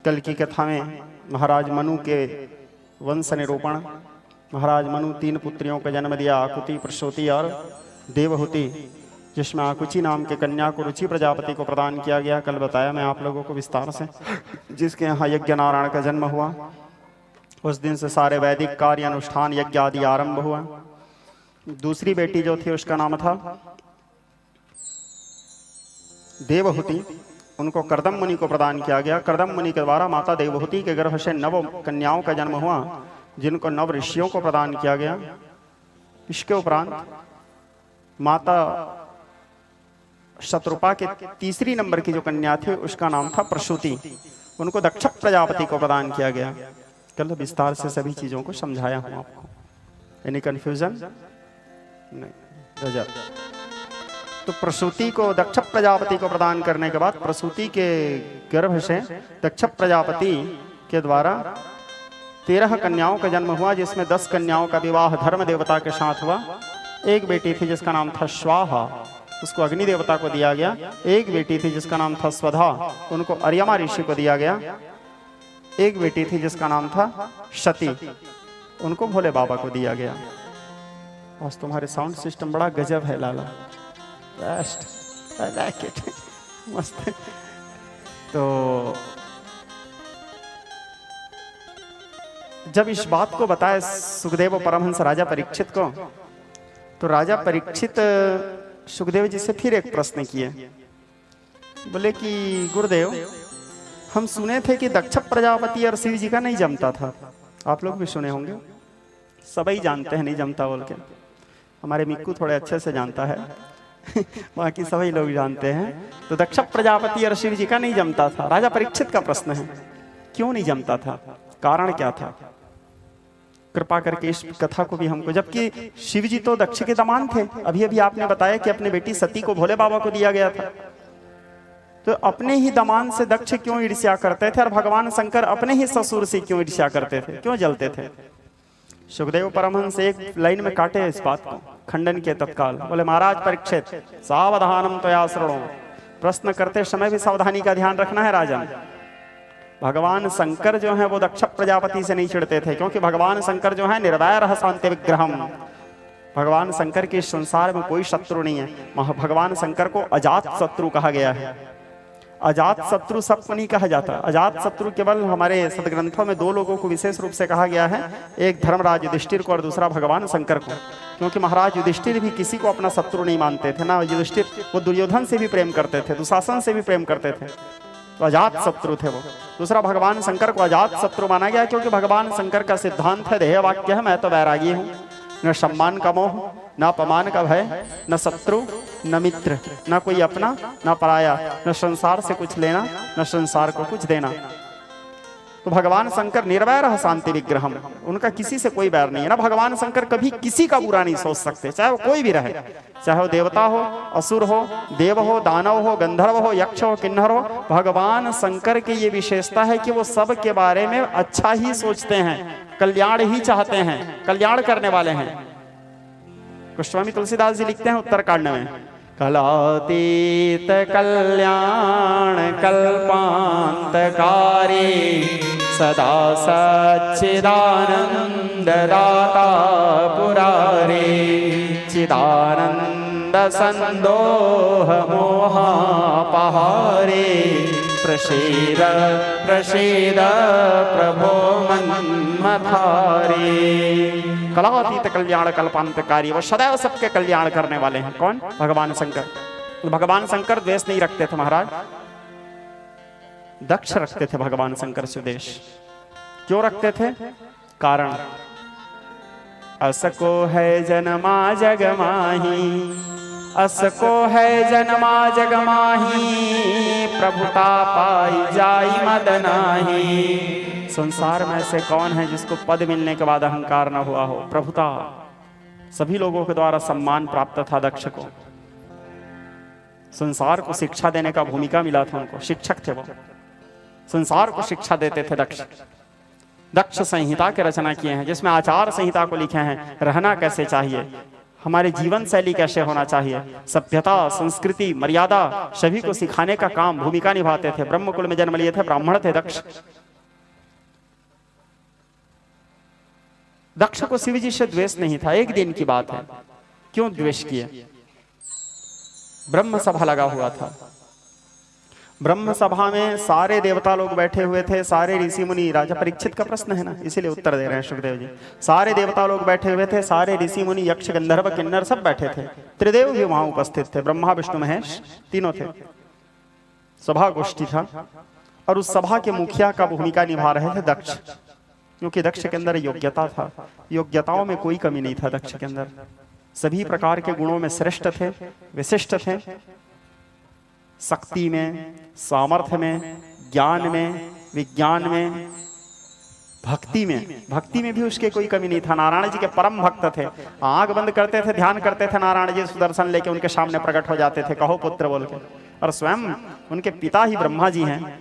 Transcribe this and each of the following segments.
कल की कथा में महाराज मनु के वंश निरूपण। महाराज मनु 3 पुत्रियों का जन्म दिया, आकुति, प्रसूति और देवहूति, जिसमें आकुची नाम के कन्या को रुचि प्रजापति को प्रदान किया गया। कल बताया मैं आप लोगों को विस्तार से। जिसके यहाँ यज्ञ नारायण का जन्म हुआ, उस दिन से सारे वैदिक कार्य अनुष्ठान यज्ञ आदि आरंभ हुआ। दूसरी बेटी जो थी उसका नाम था देवहूति, उनको कर्दम मुनि को प्रदान किया गया। कर्दम मुनि के द्वारा माता देवहूति के गर्भ से 9 कन्याओं का जन्म हुआ, जिनको 9 ऋषियों को प्रदान किया गया। इसके उपरांत माता शत्रुपा के तीसरी नंबर की जो कन्या थी उसका नाम था प्रसूति, उनको दक्ष प्रजापति को प्रदान किया गया। कल विस्तार से सभी चीजों को समझाया हूं आपको। एनी कंफ्यूजन नहीं? गजब। तो प्रसूति को दक्ष प्रजापति को प्रदान करने के बाद प्रसूति के गर्भ से दक्ष प्रजापति के द्वारा 13 कन्याओं का जन्म हुआ, जिसमें 10 कन्याओं का विवाह धर्म देवता के साथ हुआ। एक बेटी थी जिसका नाम था स्वाहा, उसको अग्नि देवता को दिया गया। एक बेटी थी जिसका नाम था स्वधा, उनको अर्यमा ऋषि को दिया गया। एक बेटी थी जिसका नाम था सती, उनको भोले बाबा को दिया गया। आज तुम्हारे साउंड सिस्टम बड़ा गजब है लाला, बेस्ट, आई लाइक इट, मस्त। तो जब इस बात को बताया सुखदेव परमहंस राजा परीक्षित को, तो राजा परीक्षित सुखदेव जी से फिर एक प्रश्न किए। बोले कि गुरुदेव, हम सुने थे कि दक्ष प्रजापति और शिव जी का नहीं जमता था। आप लोग भी सुने होंगे, सभी जानते हैं नहीं जमता बोल के। हमारे मिक्कू थोड़े अच्छे से जानता है बाकी सभी लोग जानते हैं। तो दक्ष प्रजापति और शिव जी का नहीं जमता था। राजा परीक्षित का प्रश्न है, क्यों नहीं जमता था, कारण क्या था? कृपा करके इस कथा को भी हमको, जबकि शिव जी तो दक्ष के दामाद थे। अभी अभी आपने बताया कि अपनी बेटी सती को भोले बाबा को दिया गया था। तो अपने ही दामाद से दक्ष क्यों ईर्ष्या करते थे, और भगवान शंकर अपने ही ससुर से क्यों ईर्ष्या करते थे, क्यों जलते थे? सुखदेव परमहंस एक लाइन में काटे इस बात को, खंडन के तत्काल। बोले महाराज परीक्षित, सावधानम त्वया शृणु, प्रश्न करते समय भी सावधानी का ध्यान रखना है राजन। भगवान शंकर जो है वो दक्ष प्रजापति से नहीं चिढ़ते थे, क्योंकि भगवान शंकर जो है निर्वैर शांति विग्रहम। भगवान शंकर के संसार में कोई शत्रु नहीं है। भगवान शंकर को अजात शत्रु कहा गया है। अजात शत्रु सबको नहीं कहा जाता। अजात शत्रु केवल हमारे सदग्रंथों में 2 लोगों को विशेष रूप से कहा गया है, एक धर्मराज युधिष्ठिर को और दूसरा भगवान शंकर को। क्योंकि महाराज युधिष्ठिर भी किसी को अपना शत्रु नहीं मानते थे ना। युधिष्ठिर वो दुर्योधन से भी प्रेम करते थे, दुशासन से भी प्रेम करते थे, तो अजात शत्रु थे वो। दूसरा भगवान शंकर को अजात शत्रु माना गया, क्योंकि भगवान शंकर का सिद्धांत है, ध्येय वाक्य है, मैं तो वैरागी हूँ, न सम्मान का मोह, न अपमान का भय, न शत्रु न मित्र, न कोई अपना न पराया, न संसार से कुछ लेना न संसार को कुछ देना। तो भगवान शंकर निर्वैर शांति विग्रहम, उनका किसी से कोई बैर नहीं है ना। भगवान शंकर कभी किसी का बुरा नहीं सोच सकते, चाहे वो कोई भी रहे, चाहे वो देवता हो, असुर हो, देव हो, दानव हो, गंधर्व हो, यक्ष हो, किन्नर हो। भगवान शंकर की ये विशेषता है कि वो सब के बारे में अच्छा ही सोचते हैं, कल्याण ही चाहते हैं, कल्याण करने वाले हैं। गोस्वामी तुलसीदास जी लिखते हैं उत्तरकांड में, कलातीत कल्याण कल्पांतकारी सदा सच्चिदानंद दाता पुरारे चिदानंद संदोह मोहापहारे प्रसीद प्रसीद प्रभो मन्मथारे। कलातीत कल्याण कल्पांतकारी, वो सदैव सबके कल्याण करने वाले हैं। कौन? भगवान शंकर। भगवान शंकर द्वेष नहीं रखते थे महाराज, दक्ष रखते थे भगवान शंकर से द्वेष। क्यों रखते थे? कारण, असको है जन्मा जग माही, असको है जन्मा जग माही, प्रभुता पाई जाई मद नाही। संसार में से कौन है जिसको पद मिलने के बाद अहंकार न हुआ हो? प्रभुता। सभी लोगों के द्वारा सम्मान प्राप्त था दक्ष को। संसार को शिक्षा देने का भूमिका मिला था उनको, शिक्षक थे वो, संसार को शिक्षा देते थे दक्ष। दक्ष संहिता के रचना किए हैं, जिसमें आचार संहिता को लिखे हैं, रहना कैसे चाहिए, हमारे जीवन शैली कैसे होना चाहिए, सभ्यता, संस्कृति, मर्यादा सभी को सिखाने का काम, भूमिका निभाते थे। ब्रह्मकुल में जन्म लिए थे, ब्राह्मण थे दक्ष। दक्ष को शिव जी से द्वेष नहीं था, एक दिन की बात है। क्यों द्वेष किए? ब्रह्म सभा लगा हुआ था। ब्रह्म सभा में सारे देवता लोग बैठे हुए थे, सारे ऋषि मुनि। राजा परीक्षित का प्रश्न है ना, इसीलिए उत्तर दे रहे हैं सुखदेव जी। सारे देवता लोग बैठे हुए थे, सारे ऋषि मुनि, यक्ष, गंधर्व, किन्नर सब बैठे थे। त्रिदेव भी वहां उपस्थित थे, ब्रह्मा विष्णु महेश तीनों थे। सभा गोष्ठी था और उस सभा के मुखिया का भूमिका निभा रहे थे दक्ष, क्योंकि दक्ष के अंदर योग्यता था। योग्यताओं में कोई कमी नहीं था दक्ष के अंदर, सभी प्रकार के गुणों में श्रेष्ठ थे, विशिष्ट थे। शक्ति में, सामर्थ्य में, ज्ञान में, विज्ञान में, भक्ति में भी उसके कोई कमी नहीं था। नारायण जी के परम भक्त थे। आंख बंद करते थे, ध्यान करते थे, नारायण जी सुदर्शन लेके उनके सामने प्रकट हो जाते थे, कहो पुत्र बोल के। और स्वयं उनके पिता ही ब्रह्मा जी हैं,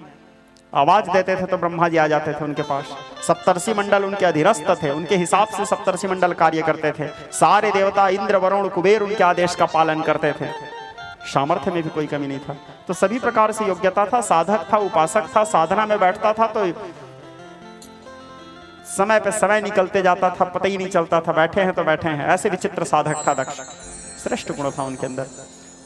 आवाज देते थे तो ब्रह्मा जी आ जाते थे उनके पास। सप्तर्षि मंडल उनके अधिरस्थ थे, उनके हिसाब से सप्तर्षि मंडल कार्य करते थे। सारे देवता इंद्र, वरुण, कुबेर उनके आदेश का पालन करते थे। सामर्थ्य में भी कोई कमी नहीं था। तो सभी प्रकार से योग्यता था। साधक था, उपासक था, साधना में बैठता था तो समय पे समय निकलते जाता था, पता ही नहीं चलता था, बैठे हैं तो बैठे हैं। ऐसे विचित्र साधक था दक्ष, श्रेष्ठ गुण था उनके अंदर।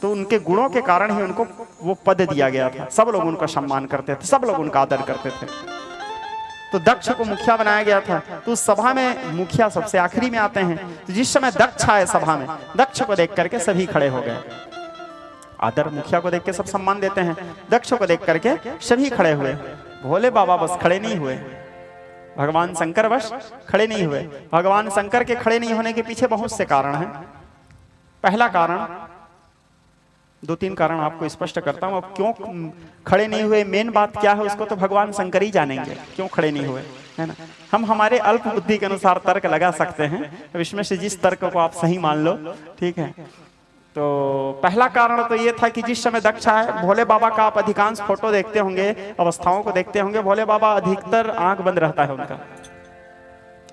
तो उनके गुणों के कारण ही उनको वो पद दिया गया था। सब लोग उनका सम्मान करते थे, सब लोग उनका आदर करते थे। तो दक्ष को मुखिया बनाया गया था। तो उस सभा में मुखिया सबसे आखिरी में आते हैं। तो जिस समय दक्ष आए सभा में, दक्ष को देख करके सभी खड़े हो गए। आदर, मुखिया को देख के सब सम्मान देते हैं, दक्ष को देख करके सभी खड़े हुए। भोले बाबा बस खड़े नहीं हुए, भगवान शंकर बस खड़े नहीं हुए। भगवान शंकर के खड़े नहीं होने के पीछे बहुत से कारण हैं। पहला कारण, दो तीन कारण आपको स्पष्ट करता हूं। अब क्यों खड़े नहीं हुए, मेन बात क्या है उसको तो भगवान शंकर ही जानेंगे, क्यों खड़े नहीं हुए, है ना। हम हमारे अल्प बुद्धि के अनुसार तर्क लगा सकते हैं, अब इसमें से जिस तर्क को आप सही मान लो, ठीक है। तो पहला कारण तो ये था कि जिस समय दक्ष आए, भोले बाबा का आप अधिकांश फोटो देखते होंगे, अवस्थाओं को देखते होंगे, भोले बाबा अधिकतर आंख बंद रहता है उनका,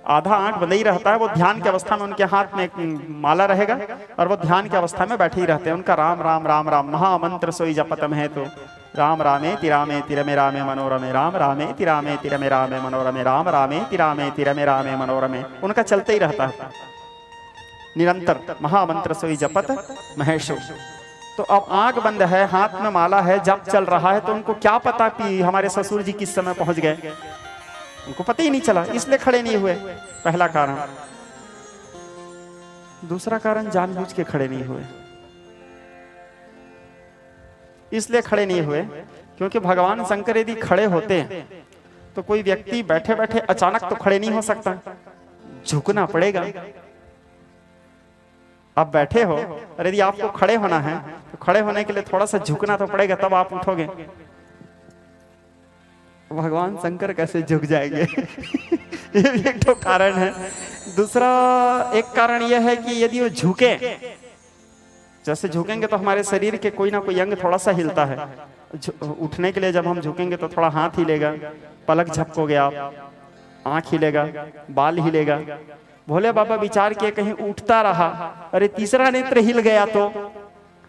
आधा आंख बंद ही रहता है। वो ध्यान की अवस्था में, उनके हाथ में एक माला रहेगा और वो ध्यान की अवस्था में बैठे ही रहते हैं। उनका राम राम राम राम महामंत्र सोई जपतम है। तो राम रामे तिरामे तिरमे रामे मनोरमे, राम रामे तिरामे तिरमे रामे मनोरमे, राम रामे तिरामे तिरमे रामे मनोरमे, उनका चलते ही रहता है निरंतर, महामंत्र सोई जपत महेशो। तो अब आंख बंद है, हाथ में माला है, जप चल रहा है, तो उनको क्या पता कि हमारे ससुर जी किस समय पहुंच गए, उनको पता ही नहीं चला, इसलिए खड़े नहीं हुए। पहला कारण। दूसरा कारण, जानबूझ के खड़े नहीं हुए। इसलिए खड़े नहीं हुए क्योंकि भगवान शंकर यदि खड़े होते तो कोई व्यक्ति बैठे बैठे अचानक तो खड़े नहीं हो सकता, झुकना पड़ेगा। आप बैठे हो और यदि आपको खड़े होना है तो खड़े होने के लिए थोड़ा सा झुकना तो पड़ेगा, तब आप उठोगे। भगवान शंकर कैसे झुक जाएंगे ये भी एक तो कारण है। दूसरा एक कारण यह है कि यदि वो झुके, जैसे झुकेंगे तो हमारे शरीर के कोई ना कोई अंग थोड़ा सा हिलता है। उठने के लिए जब हम झुकेंगे तो थोड़ा हाथ हिलेगा, पलक झपकोगे आप, आंख हिलेगा, बाल हिलेगा। भोले बाबा विचार किए कहीं उठता रहा, अरे तीसरा नेत्र हिल गया तो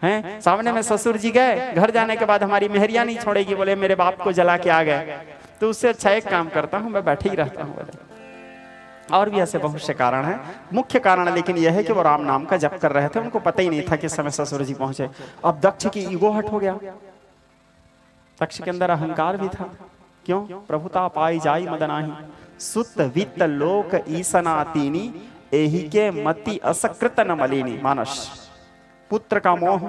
हैं, सामने में ससुर जी गए, घर जाने के बाद हमारी मेहरिया नहीं छोड़ेगी, बोले मेरे बाप को जला के आ गए, तो उससे अच्छा एक काम करता हूं, मैं बैठे ही रहता हूं। और भी ऐसे बहुत से कारण हैं। मुख्य कारण लेकिन यह है कि वो राम नाम का जप कर रहे थे, उनको पता ही नहीं था कि समय ससुर जी पहुंचे। अब दक्ष की ईगो हट हो गया, दक्ष के अंदर अहंकार भी था। क्यों? प्रभुता पाई जाई मदनाही, सुत वित्त लोक ईसना तीनी, एही के मति असकृत न मलिनी। मानस, पुत्र का मोह,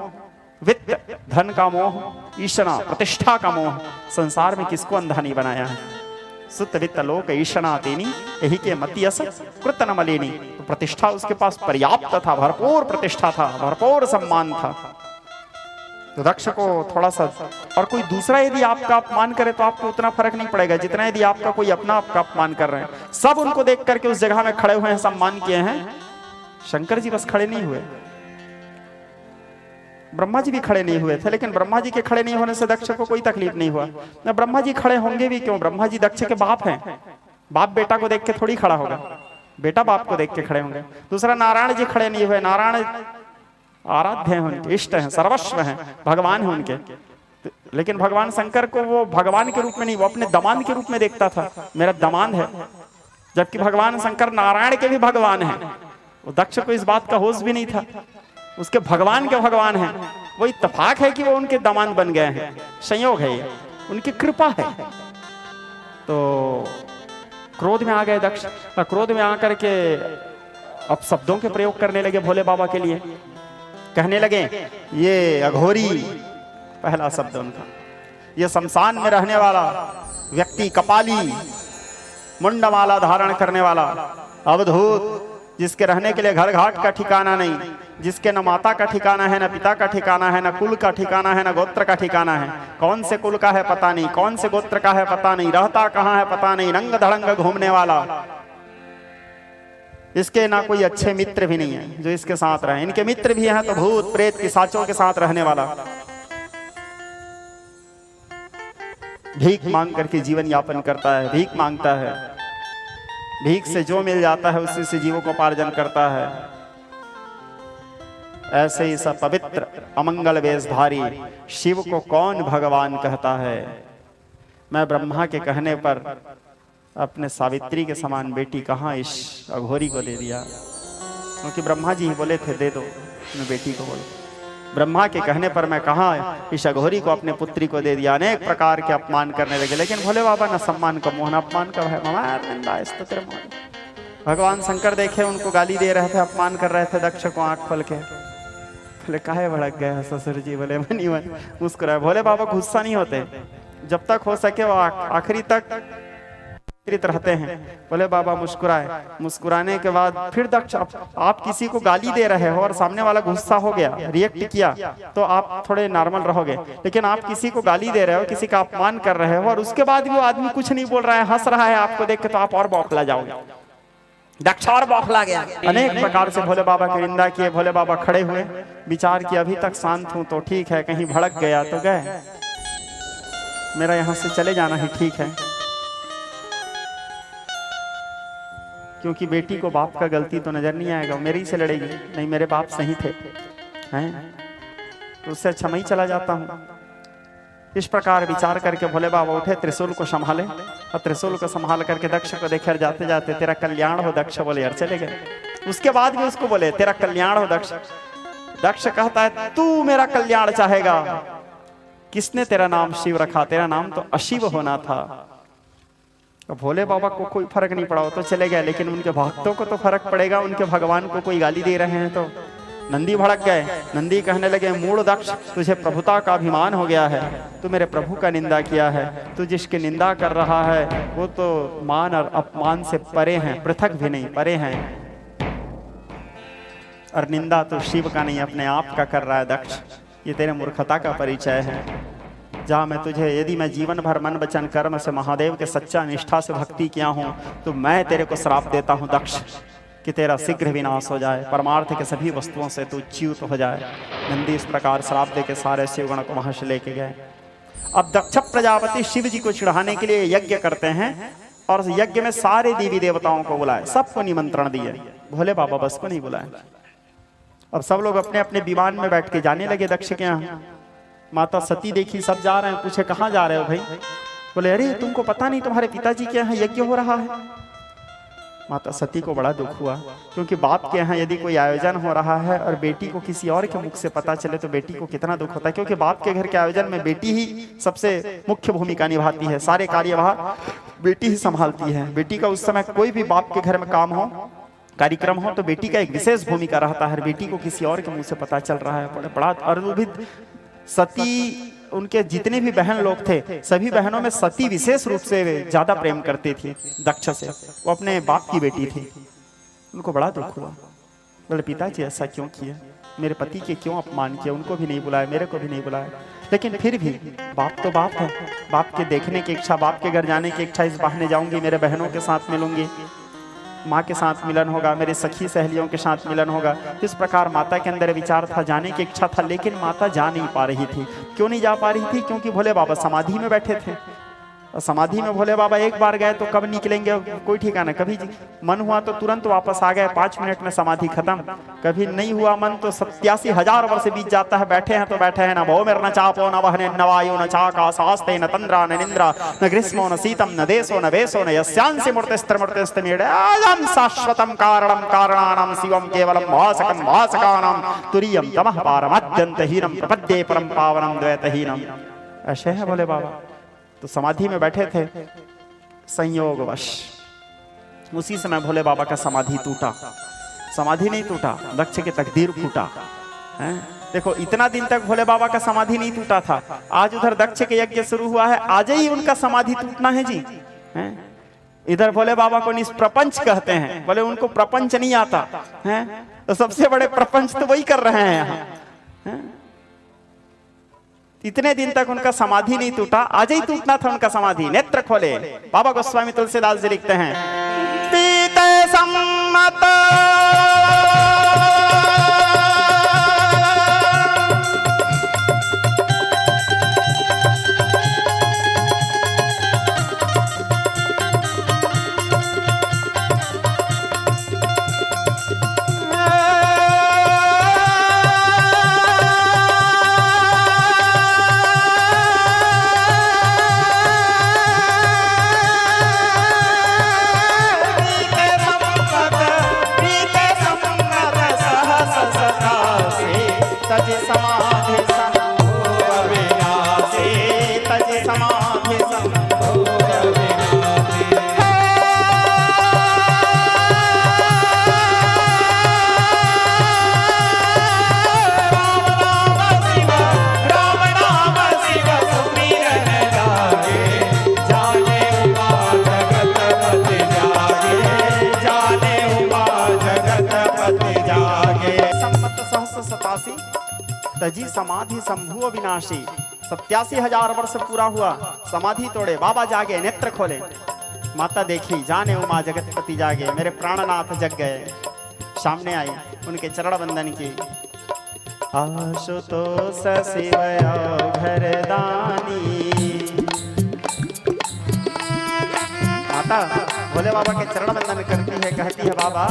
वित्त धन का मोह, ईशना प्रतिष्ठा का मोह, संसार में किसको अंधा नहीं बनाया है। सुत वित्त लोक ईशना तीनी, एही के मति असकृत न मलिनी। तो प्रतिष्ठा उसके पास पर्याप्त था, भरपूर प्रतिष्ठा था, भरपूर सम्मान था। तो दक्ष को थोड़ा सा, और कोई दूसरा यदि आपका अपमान करे तो आपको उतना फर्क नहीं पड़ेगा जितना यदि आपका कोई अपना आपका अपमान कर रहे हैं। सब उनको देख करके उस जगह में खड़े हुए हैं, सम्मान किए हैं। शंकर जी बस खड़े नहीं हुए, ब्रह्मा जी भी खड़े नहीं हुए थे, लेकिन ब्रह्मा जी के खड़े नहीं होने से दक्ष को कोई तकलीफ नहीं हुआ। ब्रह्मा जी खड़े होंगे भी क्यों, ब्रह्मा जी दक्ष के बाप हैं, बाप बेटा को देख के थोड़ी खड़ा होगा, बेटा बाप को देख के खड़े होंगे। दूसरा, नारायण जी खड़े नहीं हुए, नारायण आराध्य हैं, उनके इष्ट हैं, सर्वस्व हैं, भगवान हैं उनके। लेकिन भगवान शंकर को वो भगवान के रूप में नहीं, वो अपने दमाद के रूप में देखता था, मेरा दमाद है। जबकि भगवान शंकर नारायण के भी भगवान हैं। वो दक्ष को इस बात का होश भी नहीं था, उसके भगवान के भगवान हैं। वो इत्तेफाक है कि वो उनके दमाद बन गए हैं, संयोग है ये, उनकी कृपा है। तो क्रोध में आ गए दक्ष, क्रोध में आकर के अब शब्दों के प्रयोग करने लगे भोले बाबा के लिए। कहने लगे, ये अघोरी, पहला शब्द उनका, ये शमशान में रहने वाला व्यक्ति, कपाली, मुंडमाला धारण करने वाला, अवधूत, जिसके रहने के लिए घर घाट का ठिकाना नहीं, जिसके न माता का ठिकाना है, न पिता का ठिकाना है, न कुल का ठिकाना है, न गोत्र का ठिकाना है। कौन से कुल का है पता नहीं, कौन से गोत्र का है पता नहीं, रहता कहाँ है पता नहीं, रंग धड़ंग घूमने वाला। इसके ना कोई अच्छे मित्र भी नहीं है जो इसके साथ रहे। इनके मित्र भी हैं तो भूत प्रेत पिशाचों के साथ रहने वाला, भीख मांग करके जीवन यापन करता है, भीख मांगता है, भीख से जो मिल जाता है उसी से जीवों को उपार्जन करता है। ऐसे ही सब पवित्र अमंगल वेशधारी शिव को कौन भगवान कहता है? मैं ब्रह्मा के कहने पर अपने सावित्री के समान बेटी कहाँ इस अघोरी को दे दिया, क्योंकि ब्रह्मा जी ही बोले थे दे दो, मैं बेटी को बोलो। ब्रह्मा के कहने पर मैं कहाँ इस अघोरी को अपने पुत्री को दे दिया। अनेक प्रकार के अपमान करने लगे, लेकिन भोले बाबा न सम्मान का मोह न अपमान का है। भगवान शंकर देखे उनको गाली दे रहे थे, अपमान कर रहे थे दक्ष को आंख खोल के। बोले काहे भड़क गए ससुर जी? बोले मनी मन मुस्कुराए। भोले बाबा गुस्सा नहीं होते, जब तक हो सके वो आखिरी तक रहते हैं। बोले बाबा मुस्कुराए, मुस्कुराने के बाद फिर दक्ष, आप किसी को गाली दे रहे हो और सामने वाला गुस्सा हो गया, रिएक्ट किया, तो आप थोड़े नॉर्मल रहोगे। लेकिन आप किसी को गाली दे रहे हो, किसी का अपमान कर रहे हो और उसके बाद भी वो आदमी कुछ नहीं बोल रहा है, हंस रहा है आपको देख के, तो आप और बौखला जाओगे। दक्ष और बौखला गया। अनेक प्रकार से भोले बाबा की निंदा किए। भोले बाबा खड़े हुए, विचार किया अभी तक शांत हूं तो ठीक है, कहीं भड़क गया तो गए, मेरा यहां से चले जाना ही ठीक है। क्योंकि बेटी को बाप का गलती तो नजर नहीं आएगा, मेरी से लड़ेगी, नहीं मेरे बाप सही थे हैं, तो उससे अच्छा मैं ही चला जाता हूं। इस प्रकार विचार करके भोले बाबा उठे, त्रिशूल को संभाले और त्रिशूल को संभाल करके दक्ष को देखे, जाते जाते तेरा कल्याण हो दक्ष बोले, यार चले गए। उसके बाद भी उसको बोले तेरा कल्याण हो दक्ष। दक्ष कहता है तू मेरा कल्याण चाहेगा, किसने तेरा नाम शिव रखा? तेरा नाम तो अशिव होना था। भोले बाबा को कोई फर्क नहीं पड़ा, वो तो चले गए, लेकिन उनके भक्तों को तो फर्क पड़ेगा। उनके भगवान को कोई गाली दे रहे हैं तो नंदी भड़क गए। नंदी कहने लगे मूढ़ दक्ष, तुझे प्रभुता का अभिमान हो गया है, तू मेरे प्रभु का निंदा किया है, तू जिसकी निंदा कर रहा है वो तो मान और अपमान से परे हैं, पृथक भी नहीं, परे हैं। और निंदा तो शिव का नहीं अपने आप का कर रहा है दक्ष, ये तेरे मूर्खता का परिचय है। जहाँ मैं तुझे, यदि मैं जीवन भर मन वचन कर्म से महादेव के सच्चा निष्ठा से भक्ति किया हूँ, तो मैं तेरे को श्राप देता हूँ दक्ष कि तेरा शीघ्र विनाश हो जाए, परमार्थ के सभी वस्तुओं से तू च्युत हो जाए। नंदी इस प्रकार श्राप दे के सारे शिवगण को वहां से लेके गए। अब दक्ष प्रजापति शिव जी को चिढ़ाने के लिए यज्ञ करते हैं और यज्ञ में सारे देवी देवताओं को बुलाए, सबको निमंत्रण दिए, भोले बाबा बस को नहीं बुलाए। अब सब लोग अपने अपने विमान में बैठ के जाने लगे दक्ष के यहाँ। माता सती देखी सब जा रहे हैं, पूछे कहाँ जा रहे हो भाई? बोले अरे तुमको पता नहीं तुम्हारे पिताजी के यहाँ यज्ञ हो रहा है। माता सती को बड़ा दुख हुआ, क्योंकि बाप के यहाँ यदि कोई आयोजन हो रहा है और बेटी को किसी और के मुख से पता चले तो बेटी को कितना दुख होता है, क्योंकि बाप के घर के आयोजन में बेटी ही सबसे मुख्य भूमिका निभाती है, सारे कार्यभार बेटी ही संभालती है। बेटी का उस समय कोई भी बाप के घर में काम हो, कार्यक्रम हो, तो बेटी का एक विशेष भूमिका रहता है। बेटी को किसी और के मुंह से पता चल रहा है, बड़ा अरुभित। सती, उनके जितने भी बहन लोग थे, सभी बहनों में सती विशेष रूप से ज्यादा प्रेम करती थी दक्ष से, वो अपने बाप की बेटी थी। उनको बड़ा दुख हुआ, बोले पिताजी ऐसा क्यों किया, मेरे पति के क्यों अपमान किया, उनको भी नहीं बुलाया, मेरे को भी नहीं बुलाया। लेकिन फिर भी बाप तो बाप है, बाप के देखने की इच्छा, बाप के घर जाने की इच्छा, इस बहाने जाऊंगी, मेरे बहनों के साथ मिलूंगी, माँ के साथ मिलन होगा, मेरे सखी सहेलियों के साथ मिलन होगा। इस प्रकार माता के अंदर विचार था, जाने की इच्छा था, लेकिन माता जा नहीं पा रही थी। क्यों नहीं जा पा रही थी? क्योंकि भोले बाबा समाधि में बैठे थे। समाधि में भोले बाबा एक बार गए तो कब निकलेंगे कोई ठिकाना, कभी मन हुआ तो तुरंत वापस आ गए, 5 मिनट में समाधि खत्म, कभी नहीं हुआ मन तो 87,000 वर्ष बीत जाता है। बैठे हैं तो बैठे हैं, न भौमिर न चापो न वहने न वायु न चाकाशास्ते न तंद्रा न निंद्रा न ग्रीष्मो न शीतम न देशो न वेशो न यस्यांसि मूर्तिस्त्रिमूर्तिस्तमीडे अयं शाश्वतं कारणं कारणानां शिवं केवलं भासकं भासकानां तुरीयं तमः पारमत्यन्तहीनं प्रपद्ये परं पावनं द्वैतहीनं। ऐसे है भोले बाबा। तो समाधि में बैठे थे, संयोगवश उसी समय भोले बाबा का समाधि टूटा। समाधि नहीं टूटा, दक्ष की तकदीर फूटा है। देखो इतना दिन तक भोले बाबा का समाधि नहीं टूटा था, आज उधर दक्ष के यज्ञ शुरू हुआ है, आज ही उनका समाधि टूटना है जी है। इधर भोले बाबा को निष्प्रपंच कहते हैं, बोले उनको प्रपंच नहीं आता है, तो सबसे बड़े प्रपंच तो वही कर रहे हैं यहाँ। इतने दिन तक उनका समाधि नहीं टूटा, आज ही टूटना था उनका समाधि। नेत्र खोले, बाबा गोस्वामी तुलसीदास जी लिखते हैं, पीते सम्मत तजी समाधि संभु विनाशी। 87,000 वर्ष पूरा हुआ, समाधि तोड़े, बाबा जागे, नेत्र खोले, माता देखी, जाने उमा जगतपति जागे, मेरे प्राणनाथ जग गए। सामने आई, उनके चरण वंदन की। आशुतोष शिव घरदानी। माता भोले बाबा के चरण वंदन करती है, कहती है बाबा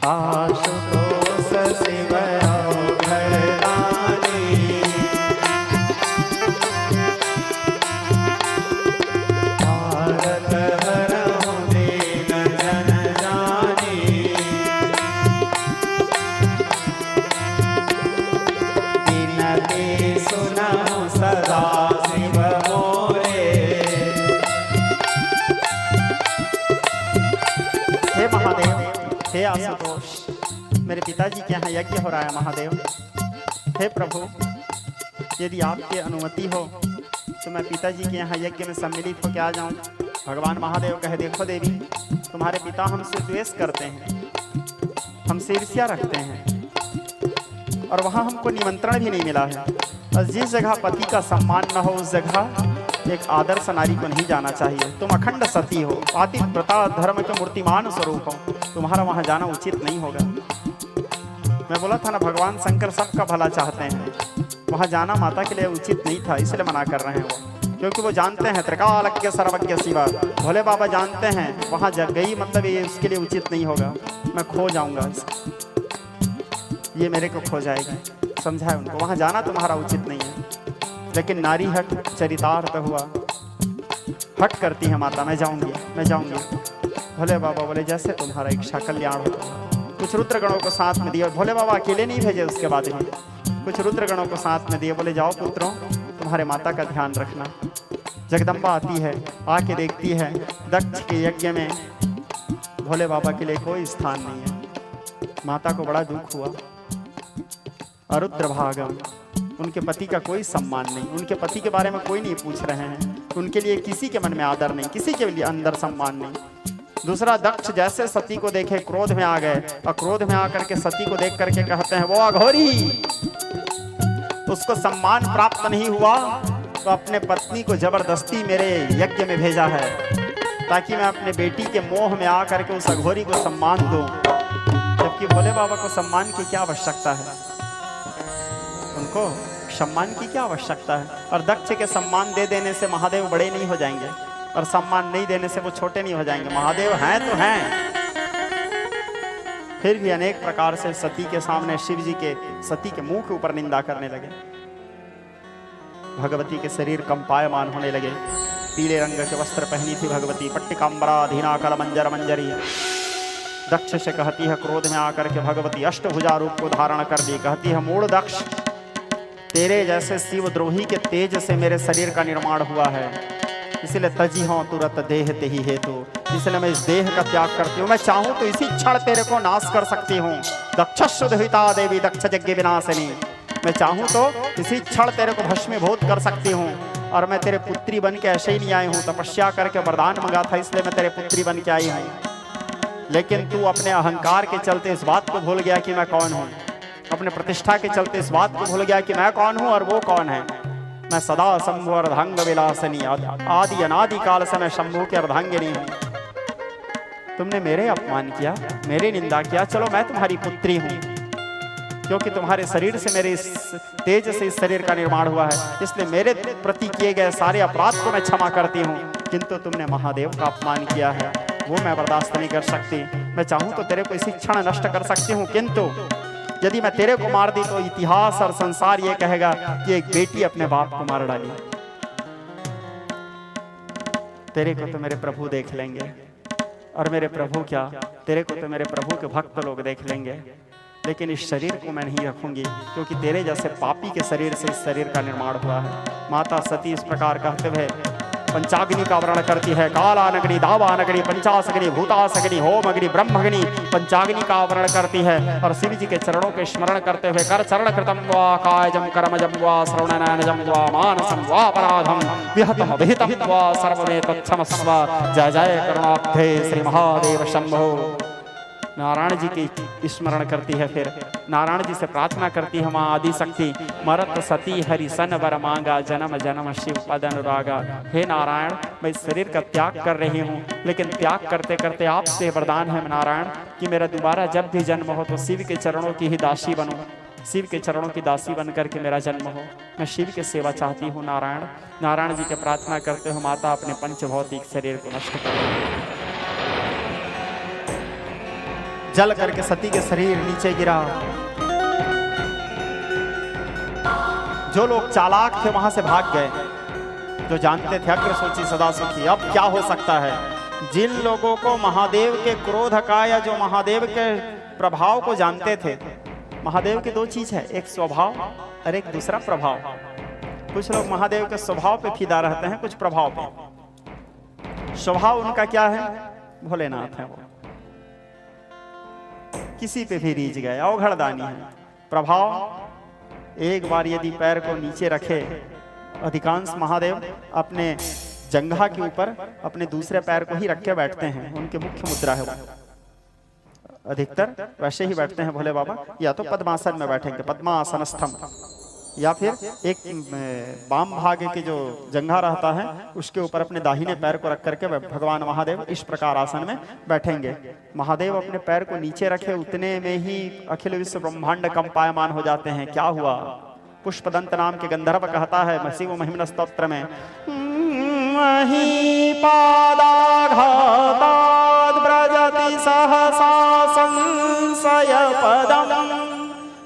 आशुतोष शिव आशुतोष, मेरे पिताजी के यहाँ यज्ञ हो रहा है महादेव। हे प्रभु, यदि आपकी अनुमति हो तो मैं पिताजी के यहाँ यज्ञ में सम्मिलित होकर आ जाऊँ। भगवान महादेव कहे, देखो देवी, तुम्हारे पिता हमसे द्वेष करते हैं, हमसे ईर्ष्या रखते हैं, और वहाँ हमको निमंत्रण भी नहीं मिला है। और जिस जगह पति का सम्मान न हो उस जगह एक आदर्श नारी को नहीं जाना चाहिए। तुम अखंड सती हो, पातिव्रता धर्म के मूर्तिमान स्वरूप हो, तुम्हारा वहां जाना उचित नहीं होगा। मैं बोला था ना, भगवान शंकर सबका भला चाहते हैं, वहां जाना माता के लिए उचित नहीं था, इसलिए मना कर रहे हैं वो, क्योंकि वो जानते हैं त्रिकालज्ञ सर्वज्ञ शिवा, भोले बाबा जानते हैं वहां गई मतलब ये उसके लिए उचित नहीं होगा, मैं खो जाऊंगा, ये मेरे को खो जाएगी। समझाए उनको, वहां जाना तुम्हारा उचित नहीं है। लेकिन नारी हट चरितार्थ हुआ, हट करती है माता, मैं जाऊंगी मैं जाऊंगी। भोले बाबा बोले जैसे तुम्हारा इच्छा, कल्याण हो। कुछ रुद्र गणों को साथ में दिए, भोले बाबा अकेले नहीं भेजे, उसके बाद भी कुछ रुद्र गणों को साथ में दिए, बोले जाओ पुत्रों, तुम्हारे माता का ध्यान रखना। जगदम्बा आती है, आके देखती है दक्ष के यज्ञ में भोले बाबा के लिए कोई स्थान नहीं है। माता को बड़ा दुख हुआ। अरुद्र भागम, उनके पति का कोई सम्मान नहीं, उनके पति के बारे में कोई नहीं पूछ रहे हैं, उनके लिए किसी के मन में आदर नहीं, किसी के लिए अंदर सम्मान नहीं। दूसरा दक्ष जैसे सती को देखे क्रोध में आ गए, और क्रोध में आकर के सती को देख करके कहते हैं वो अघोरी। उसको सम्मान प्राप्त नहीं हुआ तो अपने पत्नी को जबरदस्ती मेरे यज्ञ में भेजा है, ताकि मैं अपने बेटी के मोह में आकर के उस अघोरी को सम्मान दूं। जबकि भोले बाबा को सम्मान की क्या आवश्यकता है, उनको सम्मान की क्या आवश्यकता है? और दक्ष के सम्मान दे देने से महादेव बड़े नहीं हो जाएंगे, और सम्मान नहीं देने से वो छोटे नहीं हो जाएंगे। महादेव हैं तो हैं। फिर भी अनेक प्रकार से सती के सामने शिव जी के सती के मुंह के ऊपर निंदा करने लगे। भगवती के शरीर कंपायमान होने लगे। पीले रंग के वस्त्र पहनी थी भगवती, पट्टिकाम्बरा धीना कल मंजर मंजरी। दक्ष से कहती है, क्रोध में आकर के भगवती अष्टभुजा रूप को धारण कर दी। कहती है, मूढ़ दक्ष, तेरे जैसे शिवद्रोही के तेज से मेरे शरीर का निर्माण हुआ है, इसलिए तजी हूँ तुरंत देह ते ही हेतु, इसलिए मैं इस देह का त्याग करती हूँ। मैं चाहूँ तो इसी क्षण तेरे को नाश कर सकती हूँ। दक्ष शुद्धहिता देवी दक्ष यज्ञ विनाशिनी, मैं चाहूँ तो इसी क्षण तेरे को भस्मीभूत कर सकती हूँ। और मैं तेरे पुत्री बन के ऐसे ही नहीं आई हूँ, तपस्या करके वरदान मंगा था, इसलिए मैं तेरे पुत्री बन के आई हूँ। लेकिन तू अपने अहंकार के चलते इस बात को भूल गया कि मैं कौन हूँ, अपने प्रतिष्ठा के चलते इस बात को भूल गया कि मैं कौन हूँ और वो कौन है। मैं सदा शंभु अर्धांग विलासनी, आदि अनादि काल से मैं शंभु के अर्धांगिनी हूँ। तुमने मेरे अपमान किया, मेरी निंदा किया, चलो मैं तुम्हारी पुत्री हूँ, क्योंकि तुम्हारे शरीर से मेरे इस तेज से इस शरीर का निर्माण हुआ है, इसलिए मेरे प्रति किए गए सारे अपराध को मैं क्षमा करती हूँ। किंतु तुमने महादेव का अपमान किया है, वो मैं बर्दाश्त नहीं कर सकती। मैं चाहूँ तो तेरे को इसी क्षण नष्ट कर सकती हूँ, किंतु यदि मैं तेरे को मार दी तो इतिहास और संसार ये कहेगा कि एक बेटी अपने बाप को मार डाली। तेरे को तो मेरे प्रभु देख लेंगे, और मेरे प्रभु क्या, तेरे को तो मेरे प्रभु के भक्त लोग देख लेंगे, लेकिन इस शरीर को मैं नहीं रखूंगी, क्योंकि तेरे जैसे पापी के शरीर से इस शरीर का निर्माण हुआ है। माता सती इस प्रकार कहते हुए पंचाग्नि का वर्ण करती है। कालानग्नि, दावानग्नि, पंचासग्नि, भूतासग्नि, होमग्नि, ब्रह्मग्नि, पंचाग्नि का वर्ण करती है। और शिव जी के चरणों के स्मरण करते हुए कर चरण कृतम वा कायजम कर्मजम वा श्रवणनयनजम वा मानसम वा अपराधम विहतम विहितम वा सर्वमे तत्क्षमस्व। जय जय करुणाब्धे श्री महादेव शंभो। नारायण जी की स्मरण करती है, फिर नारायण जी से प्रार्थना करती है, माँ आदि शक्ति मरत सती हरि सन वर मांगा, जन्म जन्म शिव पद अनुरागा। हे नारायण, मैं इस शरीर का त्याग कर रही हूँ, लेकिन त्याग करते करते आपसे वरदान है नारायण कि मेरा दोबारा जब भी जन्म हो तो शिव के चरणों की ही दासी बनूं, शिव के चरणों की दासी बन करके मेरा जन्म हो। मैं शिव की सेवा चाहती हूँ नारायण। नारायण जी के प्रार्थना करते हो, माता अपने पंचभौतिक शरीर को नष्ट करो। जल करके सती के शरीर नीचे गिरा। जो लोग चालाक थे वहां से भाग गए, जो जानते थे अग्र सोची सदा सुखी। अब क्या हो सकता है? जिन लोगों को महादेव के क्रोध का या जो महादेव के प्रभाव को जानते थे, महादेव की दो चीज है, एक स्वभाव और एक दूसरा प्रभाव। कुछ लोग महादेव के स्वभाव पे फिदा रहते हैं, कुछ प्रभाव पे। स्वभाव उनका क्या है? भोलेनाथ है, वो किसी पे भी रीझ गए, अवघड़दानी है। प्रभाव, एक बार यदि पैर को नीचे रखे, अधिकांश महादेव अपने जंघा के ऊपर अपने दूसरे पैर को ही रख के बैठते हैं, उनके मुख्य मुद्रा है वो। अधिकतर वैसे ही बैठते हैं भोले बाबा, या तो पद्मासन में बैठेंगे, पद्मासनस्थम, या फिर एक वाम भाग के जो जंघा रहता है उसके ऊपर अपने दाहिने पैर को रख करके भगवान महादेव इस प्रकार आसन में बैठेंगे। महादेव अपने पैर को नीचे रखे, उतने में ही अखिल विश्व ब्रह्मांड कंपायमान हो जाते हैं। क्या हुआ? पुष्पदंत नाम के गंधर्व कहता है शिव महिम्न स्तोत्र में,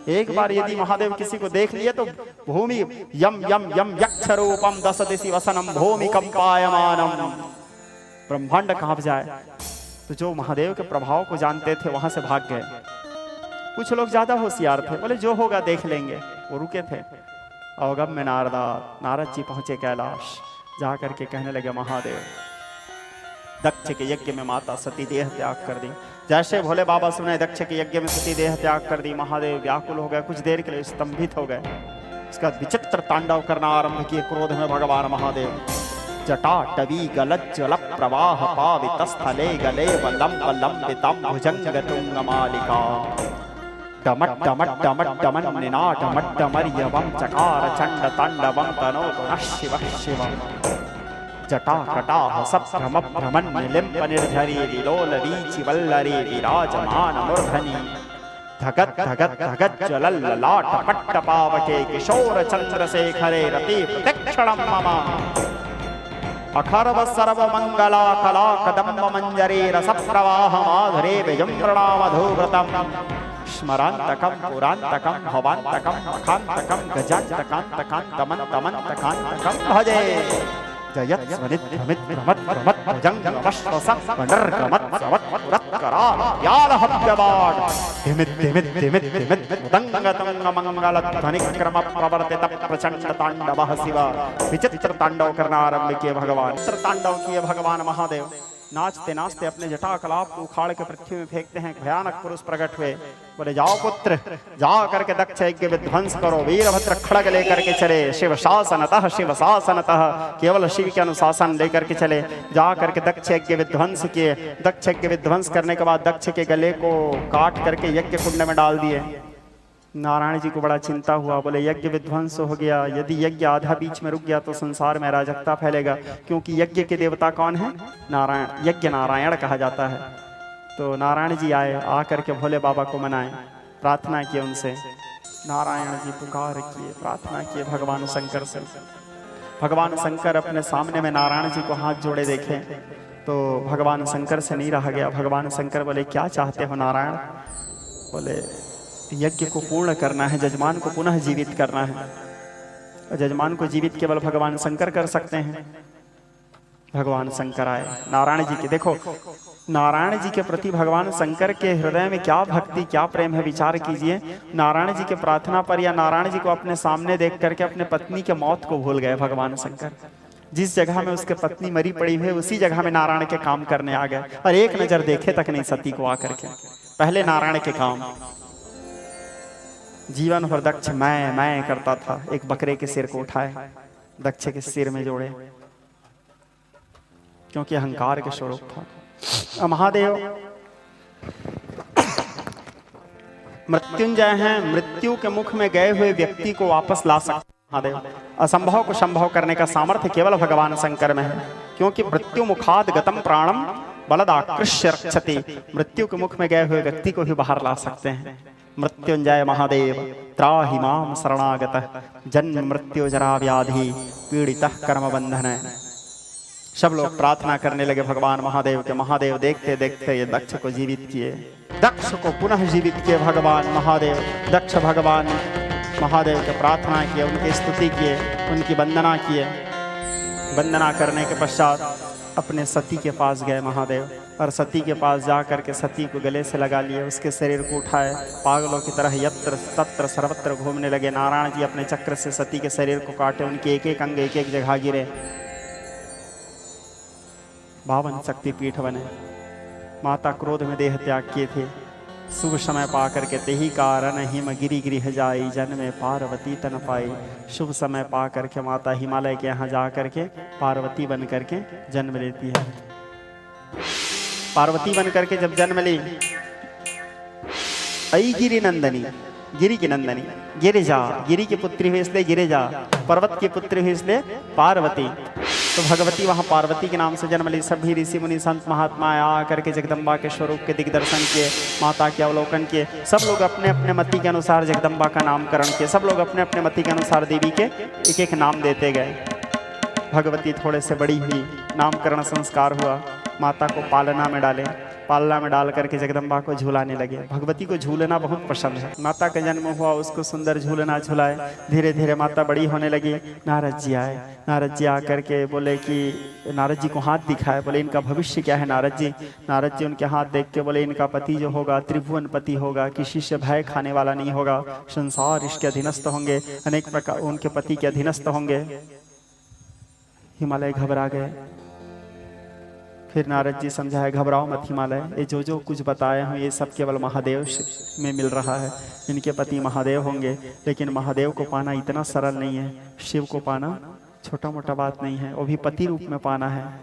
एक बार यदि महादेव किसी को देख लिए तो भूमि यम यम यम यक्ष रूपम दस दिशि वसनम भूमि कंपायमानम, ब्रह्मांड कांप जाए। तो जो महादेव के प्रभाव को जानते थे वहां से भाग गए। कुछ लोग ज्यादा होशियार थे, बोले जो होगा देख लेंगे, वो रुके थे। अवगम में नारद जी पहुंचे कैलाश, जा करके कहने लगे महादेव, दक्ष के यज्ञ में माता सती देह त्याग कर दी। जैसे भोले बाबा सुने दक्ष के यज्ञ में सती देह त्याग कर दी, महादेव व्याकुल हो गए, कुछ देर के लिए स्तंभित हो गए। इसका विचित्र तांडव करना आरंभ किए क्रोध में भगवान महादेव। जटा टवी गलत जल प्रवाह पावित स्थले गले वलम लंबितम भुजंग तुंगमालिका डमट डमट डमट डमन निनाट मट मर्यवम चकार चंड तांडवम तनोतु शिव शिव जटा कटा सप्रम भ्रमण निलिम्प निर्झरी विलोल वीचि वल्लरी विराजमान मूर्धनि धगत धगत धगत ज्वलल ललाट पट्ट पावके किशोर चंद्रशेखरे रति प्रत्यक्षणम मम अखर्व सर्व मंगला कला कदम्ब मंजरे रस प्रवाह माधुरे विजृंभणा मधुव्रतम स्मरांतकम पुरांतकम भवांतकम मखांतकम गजांतकांतकांतमंतमंतकांतकम भजे जयत स्वनित भ्रमित भ्रमत भ्रमत भुजंग वश्वसं वनर्गमत सवत पुरत्करा याल हव्यवाड धिमित धिमित धिमित धिमित उदंग तंग मंगल ध्वनि क्रम प्रवर्तित प्रचंड तांडव शिव विचित्र तांडव करना आरंभ किए भगवान। चित्र तांडव किए भगवान महादेव। नाचते नाचते अपने जटा कलाप को उखाड़ के पृथ्वी में फेंकते हैं। भयानक पुरुष प्रकट हुए, बोले जाओ पुत्र, जा करके दक्ष यज्ञ विध्वंस करो। वीरभद्र खड़ग लेकर के चले, शिव शासनतः शिव शासनतः, केवल शिव के अनुशासन लेकर के चले। जा करके दक्ष यज्ञ विध्वंस किए। दक्ष यज्ञ विध्वंस करने के बाद दक्ष के गले को काट करके यज्ञ कुंड में डाल दिए। नारायण जी को बड़ा चिंता हुआ, बोले यज्ञ विध्वंस हो गया, यदि यज्ञ आधा बीच में रुक गया तो संसार में अराजकता फैलेगा, क्योंकि यज्ञ के देवता कौन है? नारायण। यज्ञ नारायण कहा जाता है। तो नारायण जी आए, आकर के भोले बाबा को मनाए, प्रार्थना किए उनसे। नारायण जी पुकार किए, प्रार्थना किए भगवान शंकर से। भगवान शंकर अपने सामने में नारायण जी को हाथ जोड़े देखे तो भगवान शंकर से नहीं रहा गया। भगवान शंकर बोले क्या चाहते हो नारायण? बोले यज्ञ को पूर्ण करना है, जजमान को पुनः जीवित करना है। और जजमान को जीवित केवल भगवान शंकर कर सकते हैं। भगवान शंकर आए नारायण जी के। देखो नारायण जी के प्रति भगवान शंकर के हृदय में क्या भक्ति, क्या प्रेम है, विचार कीजिए। नारायण जी के प्रार्थना पर या नारायण जी को अपने सामने देख करके अपने पत्नी के मौत को भूल गए भगवान शंकर। जिस जगह में उसके पत्नी मरी पड़ी हुई उसी जगह में नारायण के काम करने आ गए और एक नजर देखे तक नहीं सती को आकर के। पहले नारायण के काम। जीवन भर दक्ष मैं करता था। एक बकरे के सिर को उठाए, दक्ष के सिर में जोड़े, क्योंकि अहंकार के स्वरूप था। महादेव मृत्युंजय हैं, मृत्यु के मुख में गए हुए व्यक्ति को वापस ला सकते। महादेव असंभव को संभव करने का सामर्थ्य केवल भगवान शंकर में है, क्योंकि मृत्यु मुखाद गतम प्राणम बलदाकृष्य रक्षति। मृत्यु के मुख में गए हुए व्यक्ति को भी बाहर ला सकते हैं। मृत्युंजय महादेव त्राहि माम शरणागतः जन्म मृत्यु जरा व्याधि पीड़ितः कर्म बंधन। सब लोग प्रार्थना करने लगे भगवान महादेव के। महादेव देखते देखते ये दक्ष को जीवित किए, दक्ष को पुनः जीवित किए भगवान महादेव। दक्ष भगवान महादेव के प्रार्थना किए, उनकी स्तुति किए, उनकी वंदना किए। वंदना करने के पश्चात अपने सती के पास गए महादेव और सती के पास जा करके सती को गले से लगा लिए, उसके शरीर को उठाए, पागलों की तरह यत्र तत्र सर्वत्र घूमने लगे। नारायण जी अपने चक्र से सती के शरीर को काटे, उनके एक एक अंग एक एक जगह गिरे। 52 शक्तिपीठ बने। माता क्रोध में देह त्याग किए थे। शुभ समय पा करके तेही कारण हिम गिरी गृह जाई, जन में पार्वती तन पाई। शुभ समय पा करके माता हिमालय के यहाँ जा करके पार्वती बन करके जन्म लेती है। पार्वती बन करके जब जन्म ली, ऐ गिरी नंदनी, गिरी की नंदनी, गिरिजा, गिरी की पुत्री हुई इसलिए गिरिजा, पर्वत की पुत्री हुई इसलिए पार्वती। तो भगवती वहाँ पार्वती के नाम से जन्म ली। सभी ऋषि मुनि संत महात्मा आ करके जगदम्बा के स्वरूप के दिग्दर्शन किए, माता के अवलोकन किए। सब लोग अपने अपने मति के अनुसार जगदम्बा का नामकरण किए। सब लोग अपने अपने मति के अनुसार देवी के एक एक नाम देते गए। भगवती थोड़े से बड़ी हुई, नामकरण संस्कार हुआ। माता को पालना में डाले, पालना में डाल करके जगदम्बा को झूलाने लगे। भगवती को झूलना बहुत पसंद है। माता का जन्म हुआ, उसको सुंदर झूलना झुलाए। धीरे धीरे माता बड़ी होने लगी। नारद जी आए। नारद जी आकर के बोले कि नारद जी को हाथ दिखाए, बोले इनका भविष्य क्या है नारद जी? नारद जी उनके हाथ देख के बोले इनका पति जो होगा त्रिभुवन पति होगा, किसी से भय खाने वाला नहीं होगा, संसार इसके अधीनस्थ होंगे, अनेक प्रकार उनके पति के अधीनस्थ होंगे। हिमालय घबरा गए। फिर नारद जी समझाए, घबराओ मत हिमालय, ये जो कुछ बताए हूँ ये सब केवल महादेव में मिल रहा है। इनके पति महादेव होंगे, लेकिन महादेव को पाना इतना सरल नहीं है। शिव को पाना छोटा मोटा बात नहीं है, वो भी पति रूप में पाना है।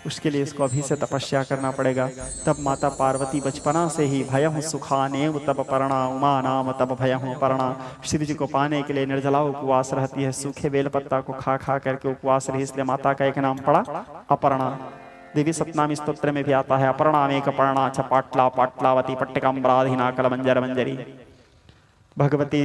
उसके लिए इसको अभी से तपस्या करना पड़ेगा। तब माता पार्वती बचपना से ही भयहु सुखानेव तप परणा, उमा नाम तप भयहु परणा। शिव जी को पाने के लिए निर्जला उपवास रहती है, सूखे बेलपत्ता को खा खा करके उपवास रही, इसलिए माता का एक नाम पड़ा अपर्णा। देवी सतनाम स्तोत्र में भी आता है, अपर्णामेक पर्णा च पाटला पाटलावती पट्टिकाम्बराधीना कलमंजर मंजरी। भगवती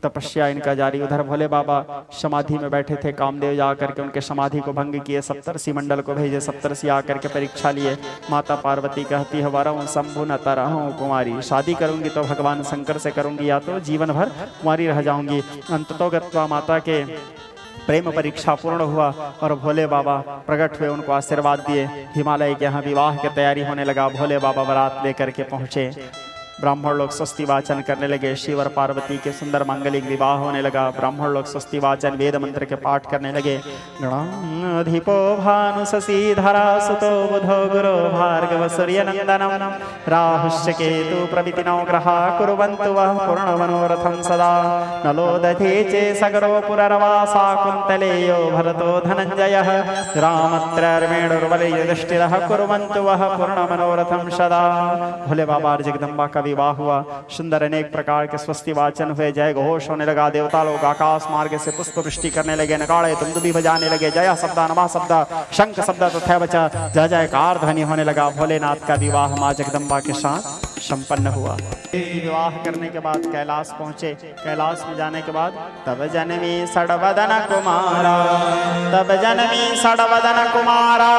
तपस्या इनका जारी। उधर भोले बाबा समाधि में बैठे थे, कामदेव जा करके उनके समाधि को भंग किए, सप्तर्षि मंडल को भेजे, सप्तर्षि आकर के परीक्षा लिए। माता पार्वती कहती है वरहूं शंभु न तरहूं कुमारी, शादी करूंगी तो भगवान शंकर से करूंगी या तो जीवन भर कुमारी रह जाऊंगी। अंततो गत्वा माता के प्रेम परीक्षा पूर्ण हुआ और भोले बाबा प्रकट हुए, उनको आशीर्वाद दिए। हिमालय के यहाँ विवाह की तैयारी होने लगा। भोले बाबा बारात लेकर के पहुंचे। ब्राह्मण लोग स्वस्ति वाचन करने लगे। शिव और पार्वती के सुंदर मांगलिक विवाह होने लगा। ब्राह्मण लोग स्वस्ति वाचन वेद मंत्र के पाठ करने लगे। गणाधिपो भानु शशिधरा सुतो बुधो गुरो भार्गव सूर्य नंदनम राहुश्च केतु प्रभृतिनो ग्रहा कुर्वन्तु वः पूर्ण मनोरथं सदा। नलो दधे चे सगरो पुरर्वासा कुन्तलेयो भरतो धनंजयः रामत्रर्मेणुर्वलय युधिष्ठिरः कुर्वन्तु वः पूर्ण मनोरथं सदा। भोले बाबा और जगदम्बा का विवाह हुआ। सुंदर अनेक प्रकार के स्वस्ति वाचन हुए। जय घोष होने लगा। देवता लोग आकाश मार्ग से पुष्प वृष्टि करने लगे। नगाड़े तुमदुबी बजाने लगे। जय शब्द नमा शब्द शंख शब्द तथा बचा जय जयकार ध्वनि होने लगा। भोलेनाथ का विवाह माँ जगदम्बा के साथ संपन्न हुआ। विवाह करने के बाद कैलाश पहुंचे। कैलाश में जाने के बाद तब जन्मी षडवदन कुमारा, तब जन्मी षडवदन कुमारा,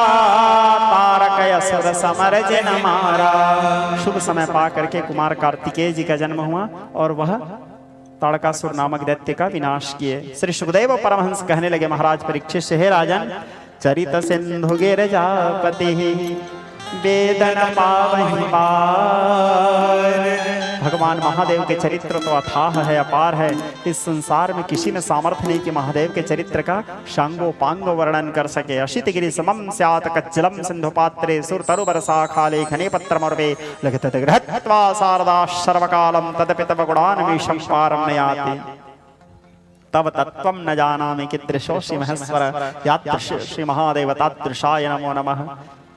तारक असुर समर जिन मारा। शुभ समय पा करके कुमार कार्तिकेय जी का जन्म हुआ और वह ताड़कासुर नामक दैत्य का विनाश किए। श्री सुखदेव परमहंस कहने लगे महाराज परीक्षित से, हे राजन, चरित सिंधु गिरिजापति वेदन पावहि पार। भगवान महादेव के चरित्र तो अथाह है, अपार है। इस संसार में किसी में सामर्थ्य नहीं कि महादेव के चरित्र का शांगो पांगो वर्णन कर सके। अशित गिरि समम स्यात् कच्चलम सिंधु पात्रे सुर तरुबर शाखा लेखने पत्रमर्वे लघित गृहत्वा शारदा सर्वकालम तदपि तव गुणान्वेषं पारं न याति। तब तत्वं न जानामि कीदृशोऽसि महेश्वर यादृश श्री महादेव तादृशाय नमो नमः।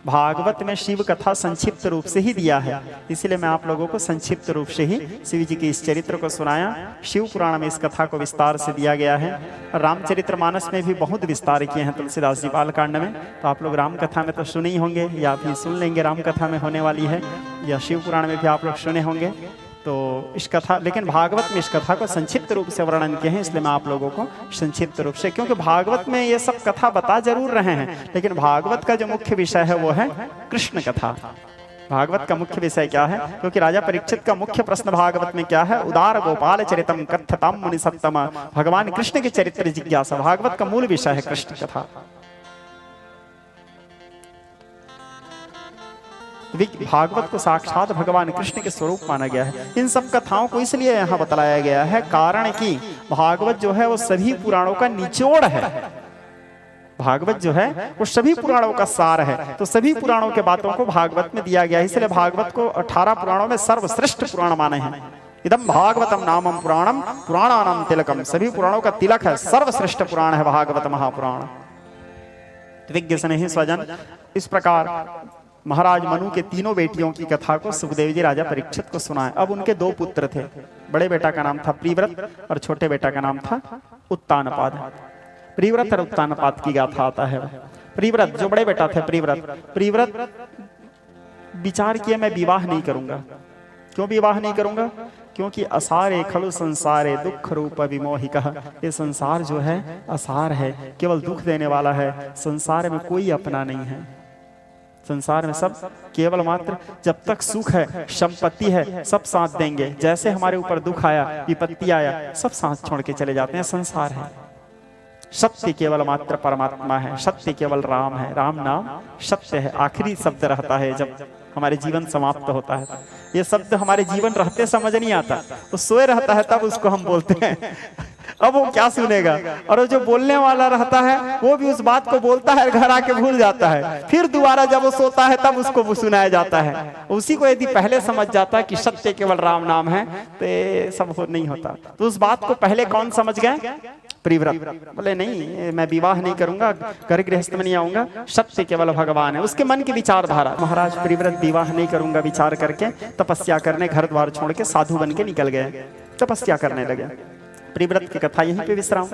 भागवत में शिव कथा संक्षिप्त रूप से ही दिया है, इसलिए मैं आप लोगों को संक्षिप्त रूप से ही शिव जी के इस चरित्र को सुनाया। शिव पुराण में इस कथा को विस्तार से दिया गया है। रामचरितमानस में भी बहुत विस्तार किए हैं तुलसीदास जी बालकांड में। तो आप लोग राम कथा में तो सुने ही होंगे या फिर सुन लेंगे, राम कथा में होने वाली है, या शिव पुराण में भी आप लोग सुने होंगे। तो इस कथा, लेकिन भागवत में इस कथा को संक्षिप्त रूप से वर्णन किए हैं, इसलिए मैं आप लोगों को संक्षिप्त रूप से, क्योंकि भागवत में ये सब कथा बता जरूर रहे हैं, लेकिन भागवत का जो मुख्य विषय है वो है कृष्ण कथा। भागवत का मुख्य विषय क्या है? क्योंकि राजा परीक्षित का मुख्य प्रश्न भागवत में क्या है? उदार गोपाल चरितम कथताम मुनि सत्तम। भगवान कृष्ण के चरित्र जिज्ञासा भागवत का मूल विषय है कृष्ण कथा। भागवत को साक्षात भगवान कृष्ण के स्वरूप माना गया है। इन सब कथाओं को इसलिए यहाँ बतलाया गया है कारण कि भागवत जो है वो सभी पुराणों का निचोड़ है। भागवत जो है वो सभी पुराणों का सार है, तो सभी पुराणों के बातों को भागवत में दिया गया है। इसलिए भागवत को 18 पुराणों में सर्वश्रेष्ठ पुराण माने हैं। इदम भागवतम नामम पुराणम पुराणानाम तिलकम। सभी पुराणों का तिलक है, सर्वश्रेष्ठ पुराण है भागवत महापुराण। विज्ञ स्नेही स्वजन, इस प्रकार महाराज मनु के तीनों बेटियों की कथा को सुखदेव जी राजा परीक्षित को सुनाए। अब उनके 2 पुत्र थे। बड़े बेटा का नाम था प्रिव्रत और छोटे बेटा का नाम था उत्तानपाद। प्रिव्रत और उत्तानपाद की गाथा आता है। प्रिव्रत जो बड़े बेटा थे, प्रिव्रत विचार किए मैं विवाह नहीं करूंगा। क्यों विवाह नहीं करूंगा? क्योंकि असारे खलु संसारे दुख रूप विमोहिकः। ये संसार जो है असार है, केवल दुख देने वाला है। संसार में कोई अपना नहीं है। संसार में सब केवल मात्र जब तक सुख है, संपत्ति है, सब साथ देंगे। जैसे हमारे ऊपर दुख आया, विपत्ति आया, सब साथ छोड़ के चले जाते हैं। संसार है। सत्य केवल मात्र परमात्मा है। सत्य केवल राम है। राम नाम सत्य है। आखिरी शब्द रहता है जब हमारे जीवन समाप्त होता है। ये शब्द हमारे जीवन रहते समझ नहीं आता, वो सोए रहता है तब उसको हम बोलते हैं। अब वो क्या सुनेगा? और वो जो बोलने वाला रहता है वो भी उस बात को बोलता है, घर आके भूल जाता है। फिर दोबारा जब वो सोता है तब उसको वो सुनाया जाता है। उसी को यदि पहले समझ जाता है कि सत्य केवल राम नाम है तो ये सब नहीं होता। तो उस बात को पहले कौन समझ गए? प्रिव्रत बोले नहीं, मैं विवाह नहीं करूंगा, घर गृहस्थ में नहीं आऊंगा, सत्य केवल भगवान है। उसके मन की विचारधारा। महाराज प्रिव्रत विवाह नहीं करूंगा विचार करके तपस्या करने घर द्वार छोड़ के साधु बन के निकल गए, तपस्या करने लगे। प्रिव्रत की कथा यहीं पे विश्राम।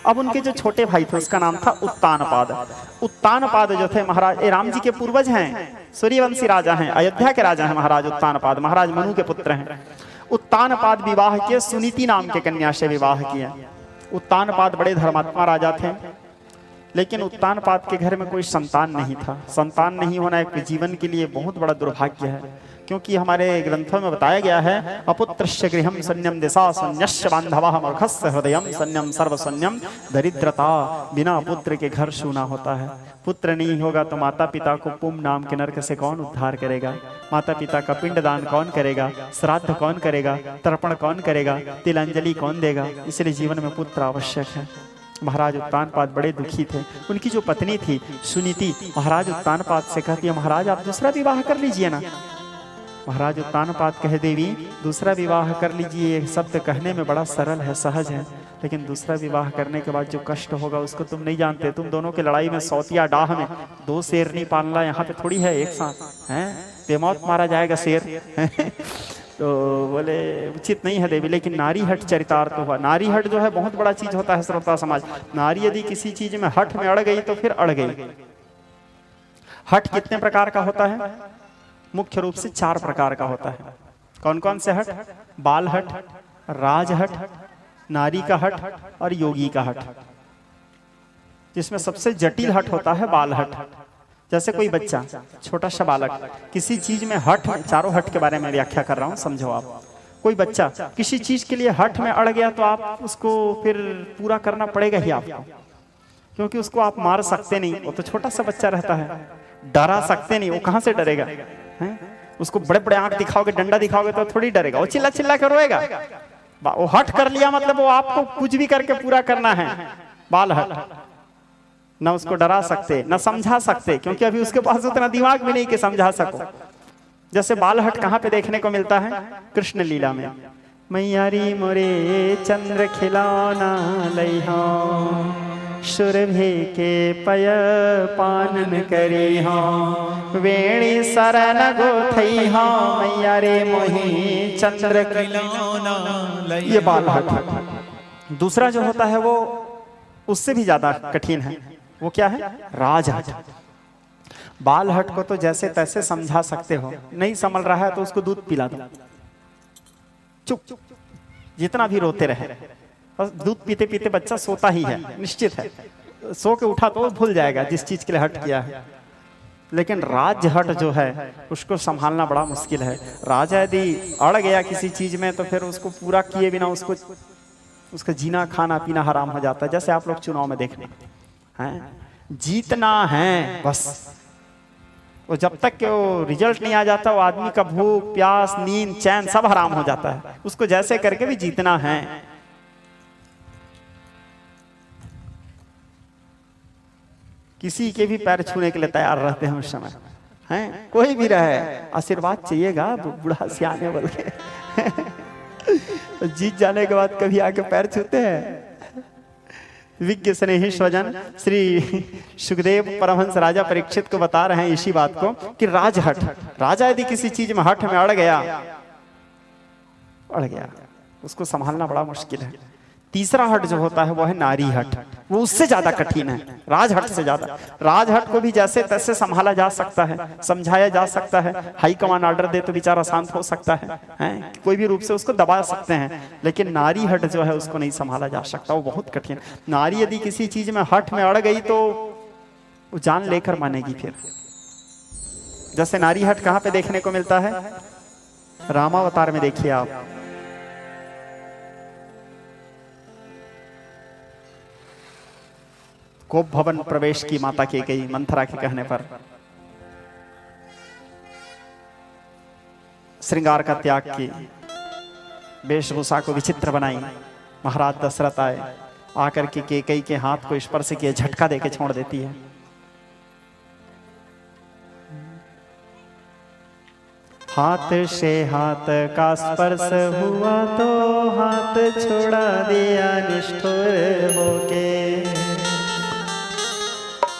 अब उनके जो छोटे भाई थे उसका नाम था उत्तानपाद। उत्तानपाद जो थे महाराज राम जी के पूर्वज हैं, सूर्यवंशी राजा हैं, अयोध्या के राजा हैं महाराज उत्तानपाद, महाराज मनु के पुत्र हैं। उत्तानपाद विवाह किए, सुनीति नाम के कन्या से विवाह किया। उत्तानपाद बड़े धर्मात्मा राजा थे, लेकिन उत्तानपाद के घर में कोई संतान नहीं था। संतान नहीं होना एक जीवन के लिए बहुत बड़ा दुर्भाग्य है, क्योंकि हमारे ग्रंथों में बताया गया है अपुत्रस्य गृहम सन्यम दिशा सन्यस्य बांधवः मूर्खस्य हृदयम सन्यम सर्वसन्यम। दरिद्रता, बिना पुत्र के घर सूना होता है। पुत्र नहीं होगा तो माता पिता को पुम नाम के नरक से कौन उद्धार करेगा, माता पिता का पिंडदान कौन करेगा, श्राद्ध कौन करेगा, तर्पण कौन करेगा, तिलांजलि कौन देगा। इसलिए जीवन में पुत्र आवश्यक है। महाराज उत्तानपाद बड़े दुखी थे। उनकी जो पत्नी थी सुनीति, महाराज उत्तानपाद से कहती है महाराज आप दूसरा विवाह कर लीजिए ना। महाराज उत्तानपाद कहे देवी दूसरा विवाह कर लीजिए, शब्द कहने में बड़ा सरल है, सहज है, लेकिन दूसरा विवाह करने के बाद जो कष्ट होगा उसको तुम नहीं जानते। तुम दोनों की लड़ाई में सौतिया डाह में दो शेर नहीं पालना यहाँ पे थोड़ी है एक साथ है, बेमौत मारा जाएगा शेर तो बोले उचित नहीं है देवी। लेकिन नारी हट चरितार्थ हुआ। नारी हट जो है बहुत बड़ा चीज होता है श्रोता समाज। नारी यदि किसी चीज में हट में अड़ गई तो फिर अड़ गई। हट कितने प्रकार का होता है? मुख्य रूप से 4 प्रकार का होता है। कौन कौन से हट? बाल हट, राज हट, नारी का हट और योगी का हट। जिसमें सबसे जटिल हट होता है बाल हट। जैसे कोई बच्चा, छोटा सा बालक किसी चीज में हट में, चारों हट के बारे में व्याख्या कर रहा हूं समझो आप। कोई बच्चा किसी चीज के लिए हट में अड़ गया तो आप उसको फिर पूरा करना पड़ेगा ही आपको, क्योंकि उसको आप मार सकते नहीं, वो तो छोटा सा बच्चा रहता है। डरा सकते नहीं, वो कहां से डरेगा है? उसको बड़े बड़े आंख दिखाओगे, डंडा दिखाओगे तो थोड़ी डरेगा, वो चिल्ला चिल्ला कर रोएगा। वो हट कर लिया मतलब वो आपको कुछ भी करके पूरा करना है। बाल हट, न उसको डरा सकते न समझा सकते, क्योंकि अभी उसके पास उतना दिमाग भी नहीं कि समझा सको। जैसे बाल हट कहाँ पे देखने को मिलता है? कृष्ण लीला में। मैयारी मोरे चंद्र खिलौना लइहा, सुरभि के पय पानन करी हाँ, वेणी सरन गोथई हाँ, मैया रे मोही चंद्र खिलौना। ये बाल हट। दूसरा जो होता है वो उससे भी ज्यादा कठिन है। वो क्या है? राजहट। बाल हट को तो जैसे तैसे समझा सकते हो, नहीं संभल रहा है तो उसको दूध पिला दो, चुप, जितना भी रोते रहे। बस दूध पीते पीते बच्चा सोता ही है, निश्चित है। सो के उठा तो भूल जाएगा जिस चीज के लिए हट किया है। लेकिन राज हट जो है उसको संभालना बड़ा मुश्किल है। राजा यदि अड़ गया किसी चीज में तो फिर उसको पूरा किए बिना उसका जीना खाना पीना हराम हो जाता है। जैसे आप लोग चुनाव में देखने हैं, जीतना है बस, वो जब तक कि वो रिजल्ट नहीं आ जाता वो आदमी का भूख प्यास नींद चैन सब हराम हो जाता है। उसको जैसे करके भी जीतना है। किसी के भी पैर छूने के लिए तैयार रहते हैं उस समय, हैं कोई भी रहे, आशीर्वाद चाहिएगा बूढ़ा सियाने बोल के जीत जाने के बाद कभी आके पैर छूते हैं। विज्ञ स्नेही स्वजन श्री सुखदेव परमहंस राजा परीक्षित को बता रहे हैं इसी बात को कि राजहट, राजा यदि किसी चीज में हट में अड़ गया उसको संभालना बड़ा मुश्किल है। तीसरा हट जो होता है वो है नारी हट। वो उससे ज्यादा कठिन है, राजहट से ज्यादा। राजहट को भी जैसे तैसे संभाला जा सकता है, समझाया जा सकता है। हाई कमान ऑर्डर दे तो बेचारा शांत हो सकता है, कोई भी रूप से उसको दबा सकते हैं। लेकिन नारी हट जो है उसको नहीं संभाला जा सकता, वो बहुत कठिन। नारी यदि किसी चीज में हट में अड़ गई तो वो जान लेकर मानेगी फिर। जैसे नारी हट कहाँ पे देखने को मिलता है? रामावतार में देखिए आप। कोप भवन प्रवेश की माता की गई मंथरा के कहने पर, श्रृंगार का त्याग की, वेशभूषा को विचित्र बनाई। महाराज दशरथ आए, आकर के केकई के हाथ को स्पर्श किए, झटका देके छोड़ देती है। हाथ से हाथ का स्पर्श हुआ तो हाथ छोड़ा दिया निष्ठुर होके।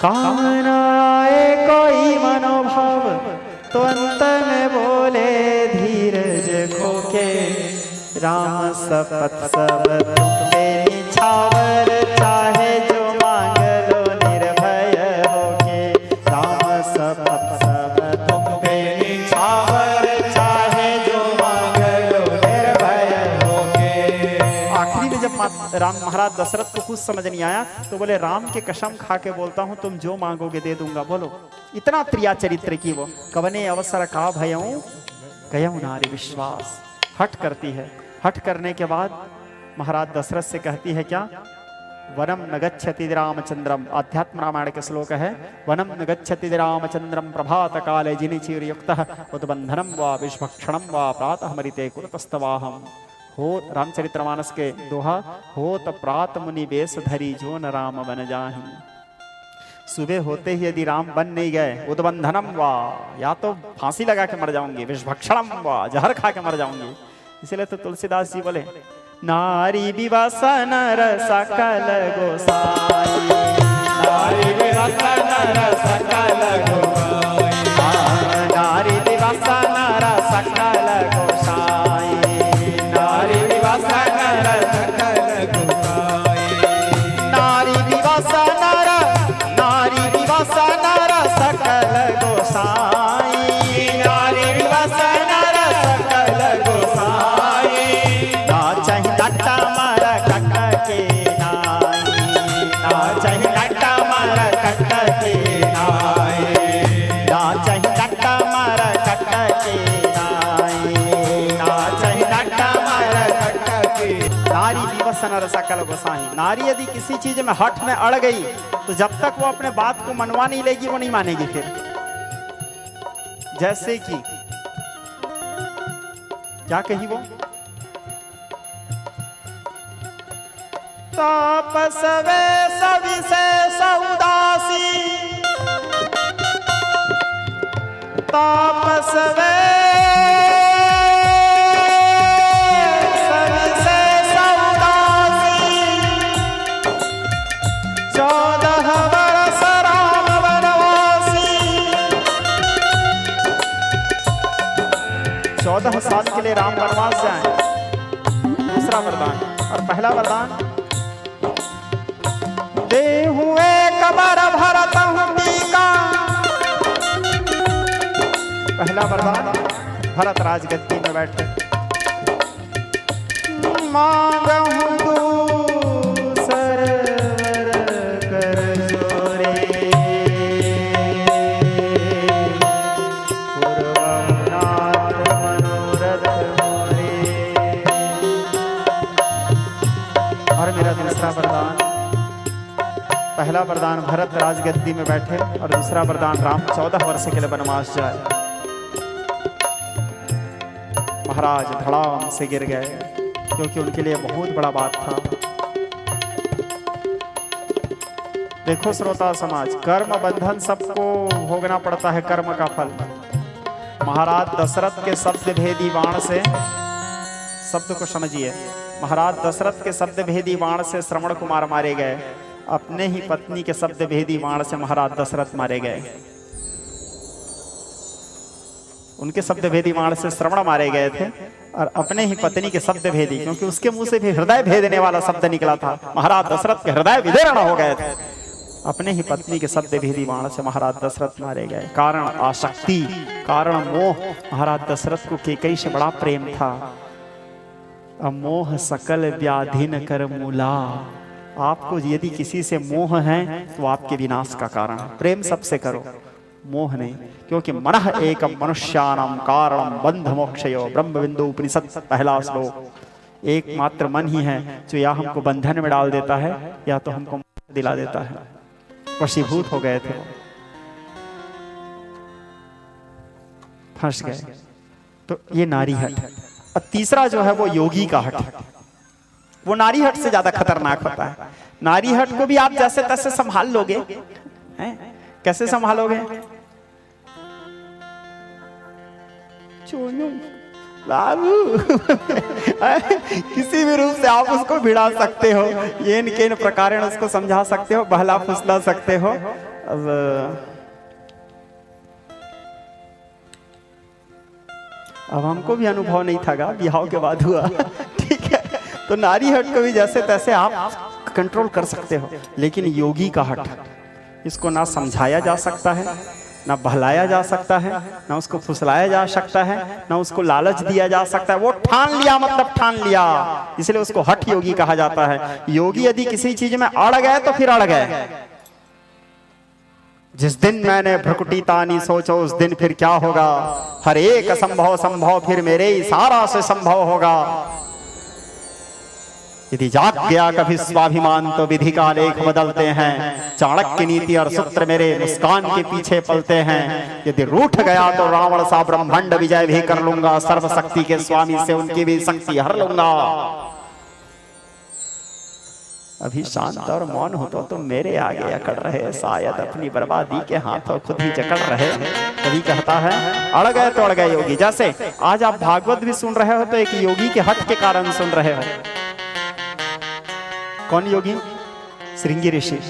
कामना आए कोई मनोभाव तो अंत में बोले धीरज खोके। राम सपथ सब तुम निछावर चाहे जो मांग लो निर्भय होके, राम सब तुम पे निछावर चाहे जो मांग लो निर्भय होके। आखिरी में जब राम महाराज दशरथ को कुछ समझ नहीं आया तो बोले राम के कसम खा के बोलता हूं तुम जो मांगोगे दे दूंगा। बोलो इतना प्रिया चरित्र की वो। कवने अवसर का भयऊं गयऊं नारी विश्वास। हट करती है, हट करने के बाद महाराज दशरथ से कहती है क्या, वनम न गच्छति रामचंद्रम। आध्यात्म रामायण के श्लोक है, वनम न गच्छति रामचंद्रम प्रभात काले जिनिचिर युक्तः उद्बंधनम व विषभक्षणम व प्रातः मरिते कुरुतस्तवाहम। हो रामचरितमानस के दोहा, होत प्रात मुनि वेश धरी जो न राम बन जाहि। सुबह होते ही यदि राम बन नहीं गए, उद्बंधनम वा, या तो फांसी लगा के मर जाऊंगी, विषभक्षणम वा, जहर खा के मर जाऊंगी। इसलिए तो तुलसीदास जी बोले, नारी विवसा नर सकल गोसाई, नारी विवसा नर सकल गोसाई, नारी विवसा नर सकल गोसाई, नारी विवसा नर सकल गोसाई, नारी विवसा नर, नारी विवसा नर सकल गोसाई, नारी विवसा नर सकल गोसाई। नाचहि नट्टा मर कट के नाई, नाचहि नट्टा मर कट के नाई, नाचहि नट्टा मर कट के नाई, नाचहि नट्टा मर कट के। नारी विवश नर सकल गोसाई। नारी यदि किसी चीज में हठ में अड़ गई तो जब तक वो अपने बात को मनवा नहीं लेगी वो नहीं मानेगी फिर। जैसे कि क्या कही वो, तापस वे सविशेष उदासी, तापस वे सविशेष उदासी, 14 वर्ष राम वनवासी। 14 साल के लिए राम वनवास जाए, दूसरा वरदान। और पहला वरदान, देहु एक बर भरत हूँ टीका। पहला वरदान, भरत राजगद्दी में बैठे, मांगहूँ दूसर वर कर जोरे, पूर्वनाथ मनोरथ मोरे। और मेरा दूसरा वरदान, पहला वरदान भरत राजगद्दी में बैठे और दूसरा वरदान राम 14 वर्ष के लिए वनवास जाए। महाराज धड़ाम से गिर गए क्योंकि उनके लिए बहुत बड़ा बात था। देखो श्रोता समाज, कर्म बंधन सबको भोगना पड़ता है, कर्म का फल। महाराज दशरथ के शब्द भेदी बाण से, शब्द को समझिए, महाराज दशरथ के शब्द भेदी बाण से श्रवण कुमार मारे गए। अपने ही पत्नी के शब्द भेदी बाण से महाराज दशरथ मारे गए। उनके शब्द भेदी बाण से श्रवण मारे गए थे और अपने ही पत्नी के शब्द भेदी, क्योंकि उसके मुंह से भी हृदय भेदने वाला शब्द निकला था। महाराज दशरथ के हृदय विदीर्ण हो गए थे। अपने ही पत्नी के शब्द भेदी बाण से महाराज दशरथ मारे गए। कारण आसक्ति, कारण मोह। महाराज दशरथ को कैकेयी से बड़ा प्रेम था। अमोह सकल व्याधि न कर मूला। आपको यदि किसी से मोह है तो आपके विनाश का कारण। प्रेम सबसे करो, मोह नहीं, क्योंकि मनः एकम मनुष्याणाम कारणम बंध मोक्षयो। ब्रह्म बिंदु उपनिषद पहला श्लोक। एकमात्र मन ही है जो या हमको बंधन में डाल देता है या तो हमको मोक्ष दिला देता है। वशीभूत हो गए थे, वो फंस गए। तो ये नारी हट है। और तीसरा जो है वो योगी का हट है। वो नारी हट से ज्यादा खतरनाक होता है। नारी हट को भी आप जैसे तैसे संभाल लोगे, हैं? कैसे संभालोगे? चोनू बाबू किसी भी रूप से आप उसको भिड़ा सकते हो, ये केन प्रकारेण उसको समझा सकते हो, बहला फुसला सकते हो। अब हमको भी अनुभव नहीं था, बिहाव के बाद हुआ। ठीक है, तो नारी हट को भी जैसे तैसे आप कंट्रोल कर सकते हो। लेकिन योगी का हठ, इसको ना समझाया जा सकता है, ना बहलाया जा सकता है, ना उसको फुसलाया जा सकता है, ना उसको लालच दिया जा सकता है। वो ठान लिया मतलब ठान लिया, इसलिए उसको हठ योगी कहा जाता है। योगी यदि किसी चीज में अड़ गए तो फिर अड़ गए। जिस दिन मैंने भ्रुकुटी तानी सोचो उस दिन फिर क्या होगा, हर एक असंभव संभव फिर मेरे इशारा से संभव होगा। यदि जाग गया कभी स्वाभिमान तो विधि का लेख बदलते हैं। चाणक्य नीति और सूत्र मेरे मुस्कान के पीछे पलते हैं। यदि रूठ गया तो रावण सा ब्रह्मांड विजय भी कर लूंगा। सर्वशक्ति के स्वामी से उनकी भी शक्ति हर लूंगा। अभी शांत और मौन हो तो मेरे आगे अकड़ रहे, शायद अपनी बर्बादी के हाथों खुद ही जकड़ रहे। कभी कहता है अड़ गए तो अड़ गए योगी। जैसे आज आप भागवत भी सुन रहे हो तो एक योगी के हठ के कारण सुन रहे हो। कौन योगी? श्रृंगी ऋषि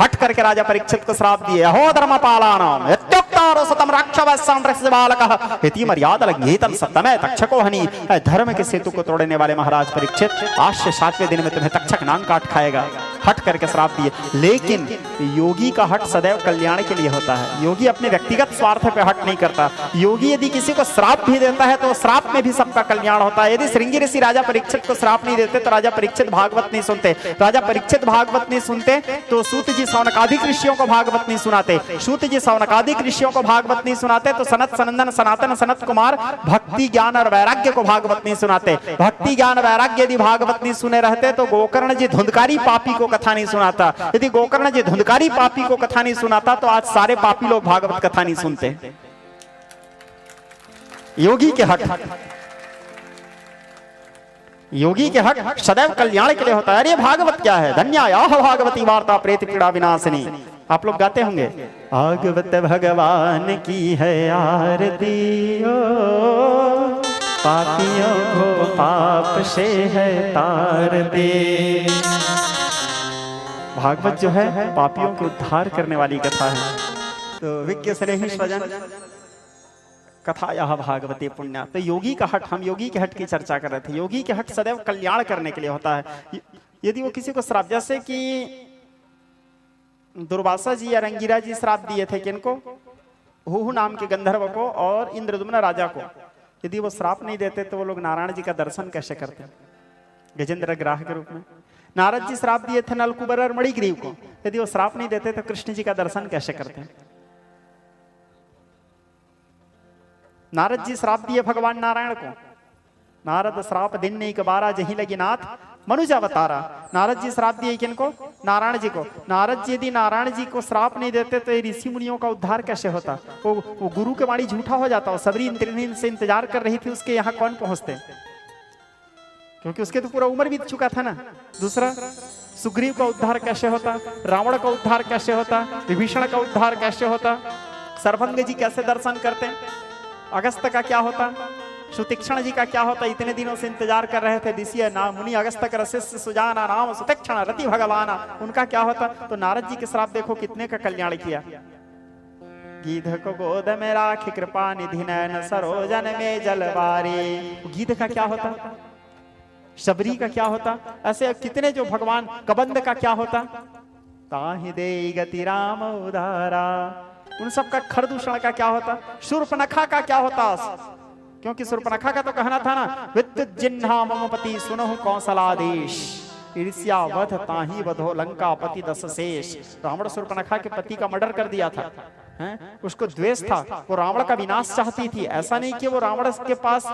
हट करके राजा परीक्षित को श्राप दिए। अहो धर्मपालानाम यत्योक्तारो सतम राक्षसं बालकः इति मर्यादा लंघितं सप्तमे तक्षको हनि। धर्म के सेतु को तोड़ने वाले महाराज परीक्षित, आज से 7वें दिन में तुम्हें तक्षक नांग काट खाएगा। हट करके श्राप दिए। लेकिन योगी का हट सदैव कल्याण के लिए होता है। योगी अपने व्यक्तिगत स्वार्थ पे हट नहीं करता। योगी यदि किसी को श्राप भी देता है तो श्राप में भी सबका कल्याण होता है। यदि श्रृंगी ऋषि राजा परीक्षित को श्राप नहीं देते तो राजा परीक्षित भागवत नहीं सुनते। राजा परीक्षित भागवत नहीं सुनते तो सूत जी सौनकादिक ऋषियों को भागवत नहीं सुनाते। सूत जी सौनकादिक ऋषियों को भागवत नहीं सुनाते तो सनत सनंदन सनातन सनत कुमार भक्ति ज्ञान और वैराग्य को भागवत नहीं सुनाते। भक्ति ज्ञान वैराग्य यदि भागवत नहीं सुने रहते तो गोकर्ण जी धुंधकारी पापी को कथा नहीं सुनाता। यदि गोकर्ण जी धुंधकारी पापी को कथा नहीं सुनाता तो आज सारे पापी लोग भागवत कथा नहीं सुनते। योगी के हट, योगी के हट सदैव कल्याण के लिए होता है। अरे भागवत क्या है? धन्यायाह भागवती वार्ता प्रेत पीड़ा विनाशिनी। आप लोग गाते होंगे भागवत भगवान की है आरती ओ, पापियों को पाप से है तार दे। भागवत जो है पापियों को उद्धार करने वाली कथा है। तो विज्ञ स्नेही स्वजन कथा यह भागवती पुण्य। तो योगी का हट, हम योगी के हट की चर्चा कर रहे थे। योगी के हट सदैव कल्याण करने के लिए होता है। यदि वो किसी को श्राप, जैसे कि दुर्वासा जी या रंगीरा जी श्राप दिए थे किनको? हुहु नाम के गंधर्व को और इंद्रदुम्न राजा को। यदि वो श्राप नहीं देते तो वो लोग नारायण जी का दर्शन कैसे करते? गजेंद्र ग्राह के रूप में। नारद जी श्राप दिए थे नलकुबर और मणिग्रीव को। यदि वो श्राप नहीं देते तो कृष्ण जी का दर्शन कैसे करते? नारद जी श्राप दिए भगवान नारायण को। नारद श्राप दिन नहीं कबारा जही लगी नाथ मनुज अवतारा। नारद जी श्राप दिए किनको? नारायण जी को। नारद जी यदि नारायण जी को श्राप नहीं देते तो ऋषि मुनियों का उद्धार कैसे होता? वो गुरु के वाणी झूठा हो जाता। सबरी से इंतजार कर रही थी उसके यहाँ कौन पहुंचते? क्योंकि उसके तो पूरा उम्र बीत चुका था ना। दूसरा, सुग्रीव का उद्धार कैसे होता? रावण का उद्धार कैसे होता? विभीषण का उद्धार कैसे होता? सर्वंग जी कैसे दर्शन करते? अगस्त का क्या होता? सुतीक्षण जी का क्या होता? इतने दिनों से इंतजार कर रहे थे दिशीय नाम मुनि अगस्त कर शिष्य सुजाना नाम सुतीक्षण रति भगवाना, उनका क्या होता? तो नारद जी के श्राप देखो कितने का कल्याण किया। गीध को गोद में राखी कृपा निधि नैन सरोजन में जलवारी। गीध का क्या होता? शबरी का क्या होता? ऐसे कितने जो भगवान, कबंद का क्या होता? ताहि दे गति राम उदारा। उन सब का खरदूषण का क्या होता? शूर्पणखा का क्या होता? क्योंकि शूर्पणखा का तो कहना था ना विद्युत जिन्हा ममपति सुनहु कौशलादेश ईर्ष्या वध ताही वधो लंका पति दस शेष। रावण शूर्पणखा के पति का मर्डर कर दिया था। उसको द्वेष था, वो रावण का विनाश चाहती थी। ऐसा नहीं कि वो रावण के पास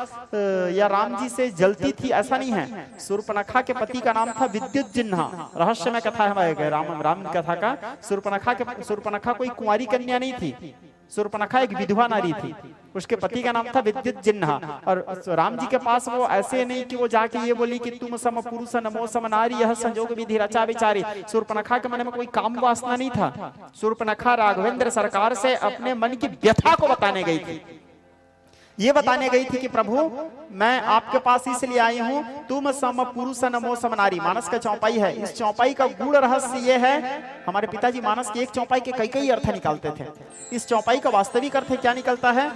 या राम जी से जलती थी, ऐसा नहीं है। शूर्पणखा के पति का नाम था विद्युत जिन्हा। रहस्य में कथा है राम कथा का। शूर्पणखा कोई कुंवारी कन्या नहीं थी। शूर्पणखा एक विधवा नारी थी। उसके पति का नाम था विद्युत जिन्हा। और राम जी के पास वो ऐसे नहीं कि वो जाके ये बोली कि तुम सम पुरुष नमो सम नारी यह संजोग विधि रचा विचारी। शूर्पणखा के मन में कोई काम वासना नहीं था। शूर्पणखा राघवेंद्र सरकार से अपने मन की व्यथा को बताने गई थी। ये बताने गई थी कि प्रभु मैं आपके पास इसलिए आई हूं, तुम सम पुरुष नमो सम नारी। मानस का चौपाई है। इस चौपाई का गूढ़ रहस्य ये है, हमारे पिताजी मानस की एक चौपाई के कई कई अर्थ निकालते थे। इस चौपाई का वास्तविक अर्थ क्या निकलता है?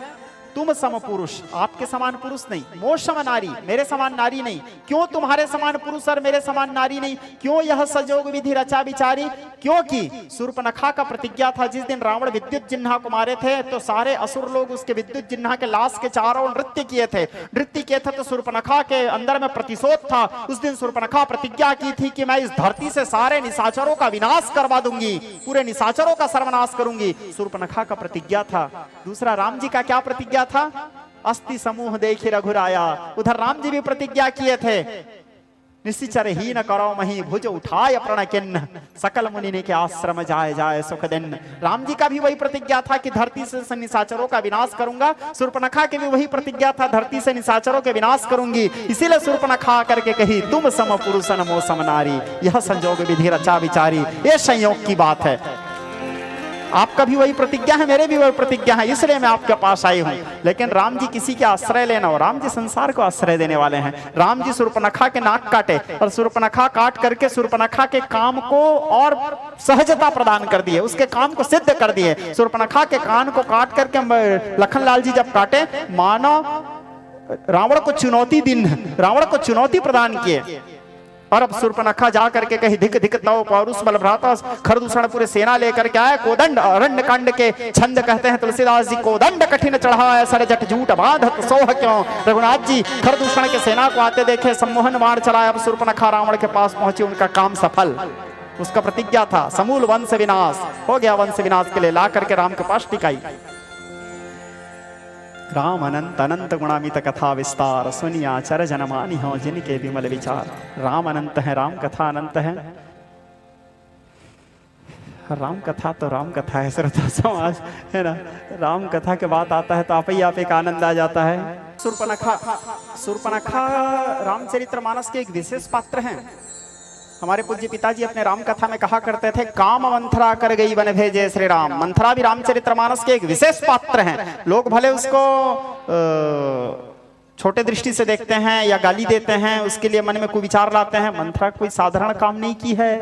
तुम सम पुरुष, आपके समान पुरुष नहीं, मो सम नारी, मेरे समान नारी नहीं, क्यों तुम्हारे समान पुरुष और मेरे समान नारी नहीं, क्यों यह संजोग विधि रचा विचारी, क्योंकि शूर्पणखा का प्रतिज्ञा था जिस दिन रावण विद्युत जिह्वा को मारे थे तो सारे असुर लोग उसके विद्युत जिह्वा के लाश के चारों नृत्य किए थे तो शूर्पणखा के अंदर में प्रतिशोध था। उस दिन शूर्पणखा प्रतिज्ञा की थी कि मैं इस धरती से सारे निशाचरों का विनाश करवा दूंगी, पूरे निशाचरों का सर्वनाश करूंगी। शूर्पणखा का प्रतिज्ञा था। दूसरा राम जी का क्या प्रतिज्ञा था? अस्थि समूह देखी रघुराया, उधर राम जी भी प्रतिज्ञा किए थे, निश्चर ही न करो मही भुज उठाय प्रण किन्न, सकल मुनि ने के आश्रम जाए जाए सुख दिन। राम जी का भी वही प्रतिज्ञा था कि धरती से निशाचरों का विनाश करूंगा। शूर्पणखा की भी वही प्रतिज्ञा था, धरती से निशाचरों के विनाश करूंगी। इसीलिए शूर्पणखा करके कही तुम सम पुरुषन मो सम नारी, यह संजोग विधि रचा विचारी। ये संयोग की बात है। आपका भी वही प्रतिज्ञा है, मेरे भी वही प्रतिज्ञा है, इसलिए मैं आपके पास आई हूं। लेकिन राम जी किसी के आश्रय लेना हो, राम जी संसार को आश्रय देने वाले हैं। राम जी शूर्पणखा के नाक काटे और शूर्पणखा काट करके शूर्पणखा के काम को और सहजता प्रदान कर दिए, उसके काम को सिद्ध कर दिए। शूर्पणखा के कान को काट करके लखनलाल जी जब काटे, मानो रावण को चुनौती प्रदान किए। और अब शूर्पणखा जा करके कही धिक धिक तव पौरुष बल भ्राता, खरदूषण पूरे सेना लेकर के आए। कोदंड अरण्य कांड के छंद कहते हैं तुलसीदास जी, कोदंड कठिन चढ़ाए सर जट झूठ बाधत सोह क्यों। रघुनाथ जी खरदूषण के सेना को आते देखे, सम्मोहन मार चलाया। अब शूर्पणखा रावण के पास पहुंची, उनका काम सफल। उसका प्रतिज्ञा था समूल वंश विनाश, हो गया वंश विनाश के लिए ला करके राम के पास टिकाई। राम अनंत अनंत गुणामित कथा विस्तार, सुनिया चर जनमानी हो जिनके विमल विचार। राम अनंत है, राम कथा अनंत है। राम कथा तो राम कथा है, श्रोता समाज है ना। राम कथा के बात आता है तो आप एक आनंद आ जाता है। शूर्पणखा रामचरितमानस के एक विशेष पात्र हैं। हमारे पूज्य पिताजी अपने राम कथा में कहा करते थे, काम मंथरा कर गई वन भेजे श्री राम। मंथरा भी रामचरितमानस के एक विशेष पात्र हैं। लोग भले उसको छोटे दृष्टि से देखते हैं या गाली देते हैं, उसके लिए मन में कोई विचार लाते हैं। मंथरा कोई साधारण काम नहीं की है,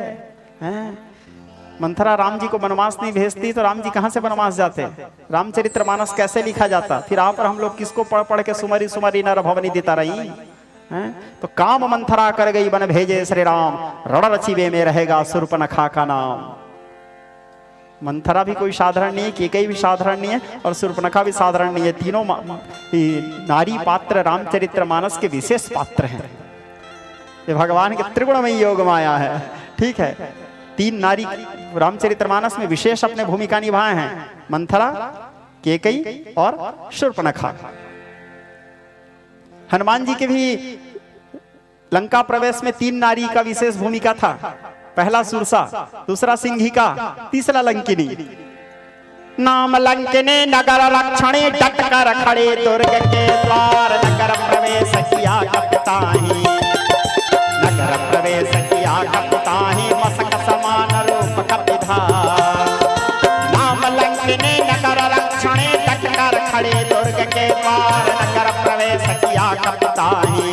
मंथरा राम जी को वनवास नहीं भेजती तो राम जी कहां से वनवास जाते? रामचरितमानस कैसे लिखा जाता? फिर आप और हम लोग किसको पढ़ पढ़ के सुमरी सुमरी नर भवनी देता रही। तो काम मंथरा कर गई वन भेजे श्री राम, रण रचिवे में रहेगा शूर्पणखा का नाम। मंथरा भी कोई साधारण नहीं है, केकई भी साधारण नहीं है और शूर्पणखा भी साधारण नहीं है। तीनों नारी पात्र रामचरितमानस के विशेष पात्र हैं। ये भगवान के त्रिगुणमयी योग माया है। ठीक है, तीन नारी रामचरितमानस में विशेष अपने भूमिका निभाए हैं, मंथरा, केकई और शूर्पणखा। हनुमान जी के भी लंका प्रवेश में तीन नारी का विशेष भूमिका था। पहला सुरसा, दूसरा सिंहिका, तीसरा लंकिनी। नाम लंकिनी नगर लक्षणे, डट कर खड़े दुर्ग के द्वार। नगर प्रवेश किया कपताही, नगर प्रवेश किया कपताही, मसक समान रूप कपिधार। नाम लंकिनी नगर लक्षणे, डट कर खड़े दुर्ग के द्वार। नगर प्रवेश किया कपताही,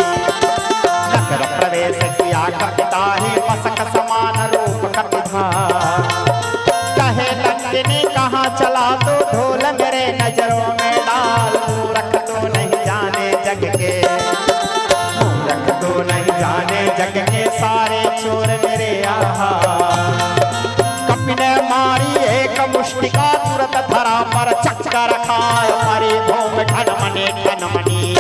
नगर प्रवेश किया कपताही, मसक समान रूप कपिधार। कहे लंकिनी कहाँ चला तो ढोल मेरे नजरों में डाल। मूरख तो नहीं जाने जग के, मूरख तो नहीं जाने जग के, सारे चोर मेरे आहार। कपि ने मारी एक मुष्टिका, तुरंत धरा पर चक्कर खाए। मारे भूमि ठन मने ठन मनी,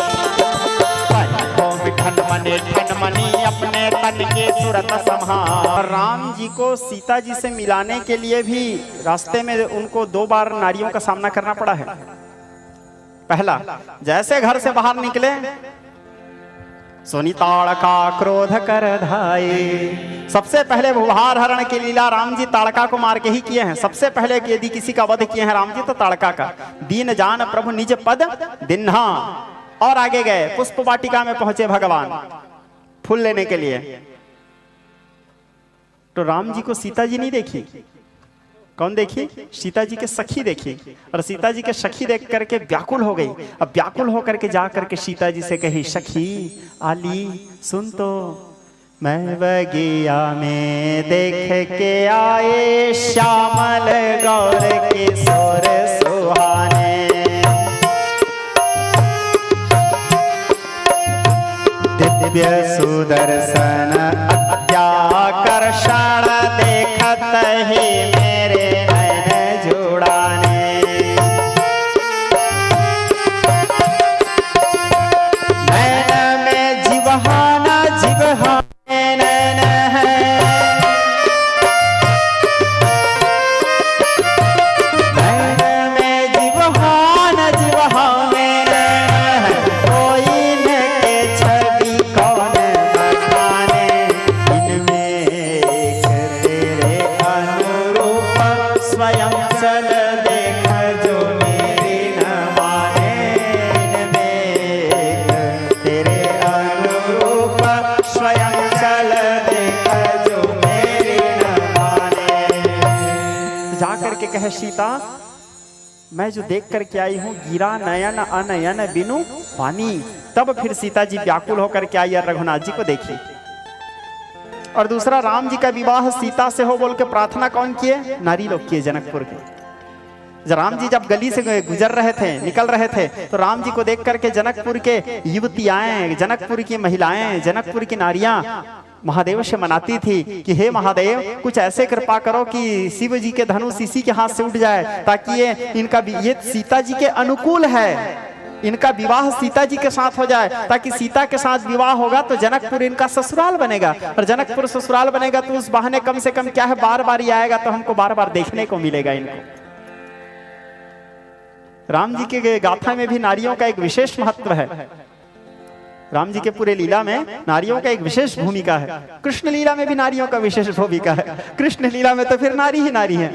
भूमि ठन मने ठन मनी, अपने तन के सूरत संहार। राम जी को सीता जी से मिलाने के लिए भी रास्ते में उनको 2 बार नारियों का सामना करना पड़ा है। पहला, जैसे घर से बाहर निकले, सोनी ताड़का क्रोध कर धाये। सबसे पहले भूभार हरण की लीला राम जी ताड़का को मार के ही किए हैं। सबसे पहले यदि किसी का वध किए हैं राम जी तो ताड़का का। दीन जान प्रभु निज पद दिन्हा। और आगे गए, पुष्प वाटिका में पहुंचे भगवान फूल लेने के लिए। तो राम जी को सीता जी नहीं देखी, कौन देखी? सीता जी के सखी देखी। और सीता जी के सखी देख करके व्याकुल हो गई। अब व्याकुल होकर के जा करके सीता जी से कही, सखी आली सुन तो, मैं बगिया में देख के आए श्यामल गौर किशोर सुहाने। दिव्य सुदर्शन अत्याकर्षण देखत ही मेरे नैन जुड़ाने। नैन में जिवहाना जिवहा नैन है, नैन में जिवहाना जिवहा नैन है, कोई न के छवि कौन बखाने। इनमें एक तेरे अनुरूप स्वयं चल देख जो मेरी न माने। इनमें एक तेरे अनुरूप स्वयं चल देख जो मेरी न माने। जाकर के कहे सीता, मैं जो देख करके आई हूँ गिरा नयन अनयन बिनु पानी। तब फिर सीता जी व्याकुल होकर के आई और रघुनाथ जी को देखी। और दूसरा, राम जी का विवाह सीता से हो बोल के प्रार्थना कौन किए? नारी लोग किए जनकपुर के। जब राम जी जब गली से गुजर रहे थे, निकल रहे थे, तो राम जी को देख करके जनकपुर के युवतियां, जनकपुर की महिलाएं, जनकपुर की नारियां महादेव से मनाती थी कि हे महादेव, कुछ ऐसे कृपा करो कि शिव जी के धनुष इसी के हाथ से उठ जाए, ताकि ये सीता जी के अनुकूल है, इनका विवाह सीता जी के साथ हो जाए, ताकि सीता के साथ विवाह होगा तो जनकपुर इनका ससुराल बनेगा, और जनकपुर ससुराल बनेगा तो उस बहाने कम से कम क्या है, बार बार ही आएगा तो हमको बार बार देखने को मिलेगा इनको। राम जी के गाथा में भी नारियों का एक विशेष महत्व है। राम जी के पूरे लीला में नारियों का एक विशेष भूमिका है। कृष्ण लीला में भी नारियों का विशेष भूमिका है। कृष्ण लीला में तो फिर नारी ही नारी है।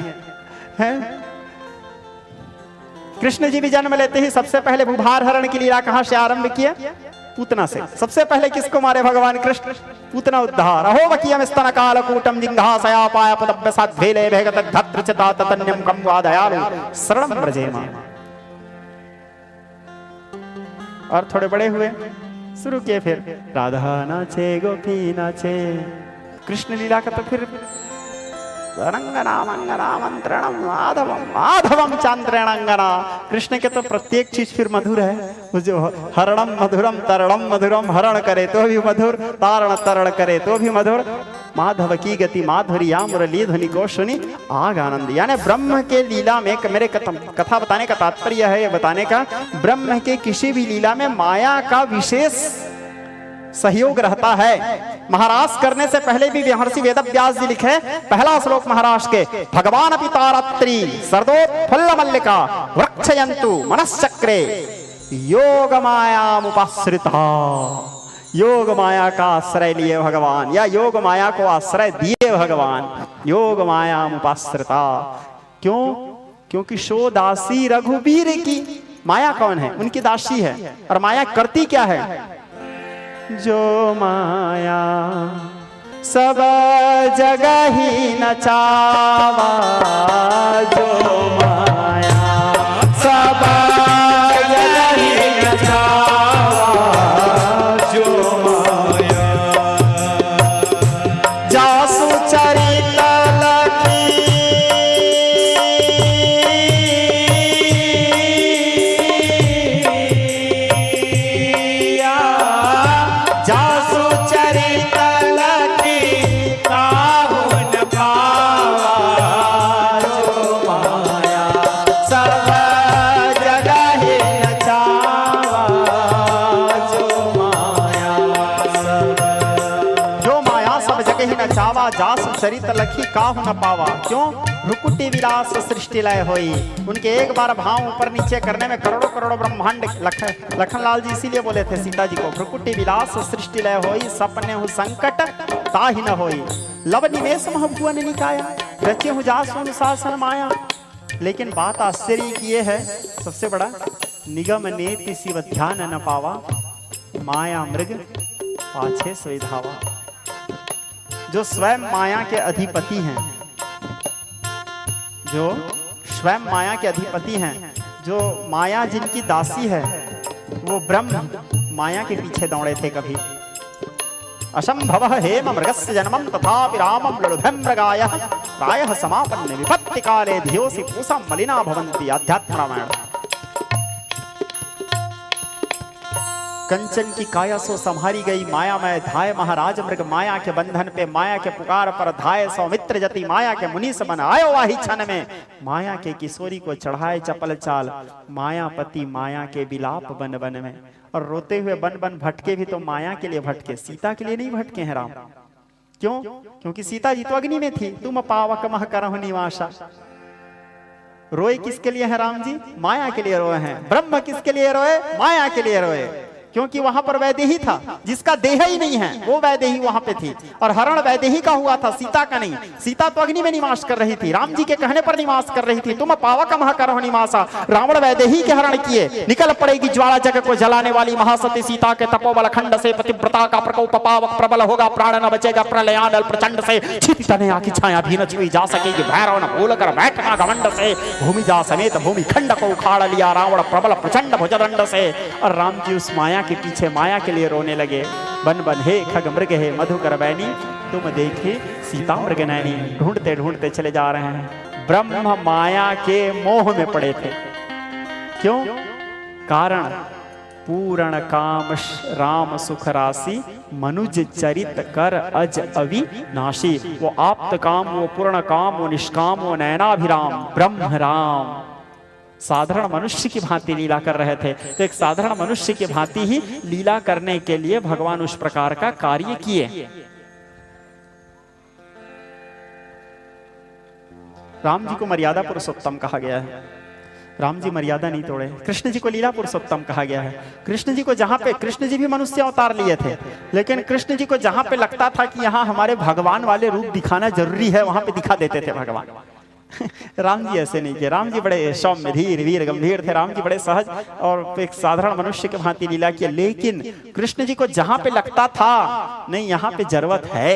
कृष्ण जी भी जन्म लेते ही सबसे पहले भूभार हरण की लीला कहां से आरंभ किया? पूतना से। सबसे पहले किसको मारे भगवान कृष्ण? पूतना उद्धार। अहो वकीयम स्तन काल कूटम जिंघासया पाय पदभ्य साध्वेले भेगत धत्र च ततन्यम कम वा दयालु शरणं व्रजेमा। और थोड़े बड़े हुए, शुरू किए फिर राधा नाचे गोपी नाचे। कृष्ण लीला का तो फिर रंगना मंगना मंत्रणम माधवम माधवम चांद्रणंगना। कृष्ण के तो प्रत्येक चीज फिर मधुर है। जो हरणम मधुरम तरणम मधुरम, हरण करे तो भी मधुर, तारण तरण करे तो भी मधुर। माधव की गति माधुर्या मुरली ध्वनि को सुनी आग आनंद। यानी ब्रह्म के लीला में, मेरे कथा बताने का तात्पर्य है, ये बताने का, ब्रह्म के किसी भी लीला में माया का विशेष सहयोग रहता है। महाराज करने से पहले भी महर्षि वेदव्यास जी लिखे, पहला श्लोक महाराज के, भगवान पितारात्रि सर्दोत्फुल्ल मल्लिका वृक्षयन्तु मनश्चक्रे योग मायामुपाश्रिता। योग माया का आश्रय लिए भगवान, या योग माया को आश्रय दिए भगवान। योग मायामुपाश्रिता। क्यों? क्योंकि शो दासी रघुबीर की। माया कौन है? उनकी दासी है। और माया करती क्या है? जो माया सब जगह ही नचावा, जो माया सब जगह ही नचावा, जो माया जासु चरित लखी, जास चरित लखी काहू न पावा। क्यों? भ्रुकुटी विलास सृष्टि लय होई। उनके एक बार भाव ऊपर नीचे करने में करोड़ों करोड़ों ब्रह्मांड। लखनलाल जी इसीलिए बोले थे सीता जी को, भ्रुकुटी विलास सृष्टि लय होई, सपने हु संकट ताहि न होई। लव निवेश मह भुवन निकाया, रचे हु जासु अनुशासन माया। लेकिन बात आश्चर्य की ये है, सबसे बड़ा, निगम नेति शिव ध्यान न पावा, माया मृग पाछे सोई धावा। जो स्वयं माया के अधिपति हैं, जो स्वयं माया के अधिपति हैं, जो माया जिनकी दासी है, वो ब्रह्म माया के पीछे दौड़े थे कभी। असंभव हेम मृगस्य जन्मम तथापि रामम लुलुभं मृगायः प्रायः समापन्ने विपत्ति काले धियोसि पूषा मलिना भवन्ति। अध्यात्म रामायण। कंचन की काया सो संहारी गई माया में धाय महाराज मृग माया के बंधन पे माया के पुकार पर धाय सौमित्र जति माया के मुनीस बन आयो वाही क्षण में माया के किशोरी को चढ़ाए चपल चाल मायापति माया के विलाप बन बन में। और रोते हुए बन बन भटके भी तो माया के लिए भटके, सीता के लिए नहीं भटके हैं राम। क्यों? क्योंकि सीता जी तो अग्नि में थी। तुम पावक मह करहु निवासा। रोए किसके लिए है राम जी? माया के लिए रोए हैं। ब्रह्म किसके लिए रोए? माया के लिए रोए। क्योंकि वहां पर वैदेही था, जिसका देह ही नहीं है वो वैदेही वहां पे थी। और हरण वैदेही का हुआ था, सीता का नहीं। सीता तो अग्नि में निवास कर रही थी, राम जी के कहने पर निवास कर रही थी। तुम पावक मह करहु निवासा। रावण वैदेही के हरण किए, निकल पड़ेगी ज्वाला जग को जलाने वाली महासती सीता के तपोबल खंड से। पतिव्रता का प्रकोप पावक प्रबल होगा, प्राण न बचेगा प्रलयानल प्रचंड से। छितने आकी छाया भी न छुई जा सकेगी, भैरव न भूल कर बैठना घमंड से। भूमि जा समेत भूमि खंड को उखाड़ लिया रावण प्रबल प्रचंड भुजदंड से। और राम जी उस माया के पीछे माया के लिए रोने लगे। बन बन हे खग मृग हे मधुकर बैनी, तुम देखे सीता मृग नैनी। ढूंढते ढूंढते चले जा रहे हैं। ब्रह्म माया के मोह में पड़े थे। क्यों? कारण पूर्ण काम राम सुख राशि, मनुज चरित कर अज अविनाशी। वो आप्त काम, वो पूर्ण काम, वो निष्काम, वो नैनाभिराम ब्रह्म राम साधारण मनुष्य की भांति लीला कर रहे थे। तो एक साधारण मनुष्य की भांति ही लीला करने के लिए भगवान उस प्रकार का कार्य किए। राम जी को मर्यादा पुरुषोत्तम कहा गया है। राम जी मर्यादा नहीं तोड़े। कृष्ण जी को लीला पुरुषोत्तम कहा गया है। कृष्ण जी को जहां पे, कृष्ण जी भी मनुष्य अवतार लिए थे, लेकिन कृष्ण जी को जहां पे लगता था कि यहाँ हमारे भगवान वाले रूप दिखाना जरूरी है, वहां पे दिखा देते थे भगवान। राम जी ऐसे नहीं किए। राम जी बड़े सौम्य धीर वीर गंभीर थे। राम जी बड़े सहज और एक साधारण मनुष्य के भांति लीला किए। लेकिन कृष्ण जी को जहां पे लगता था नहीं यहाँ पे जरूरत है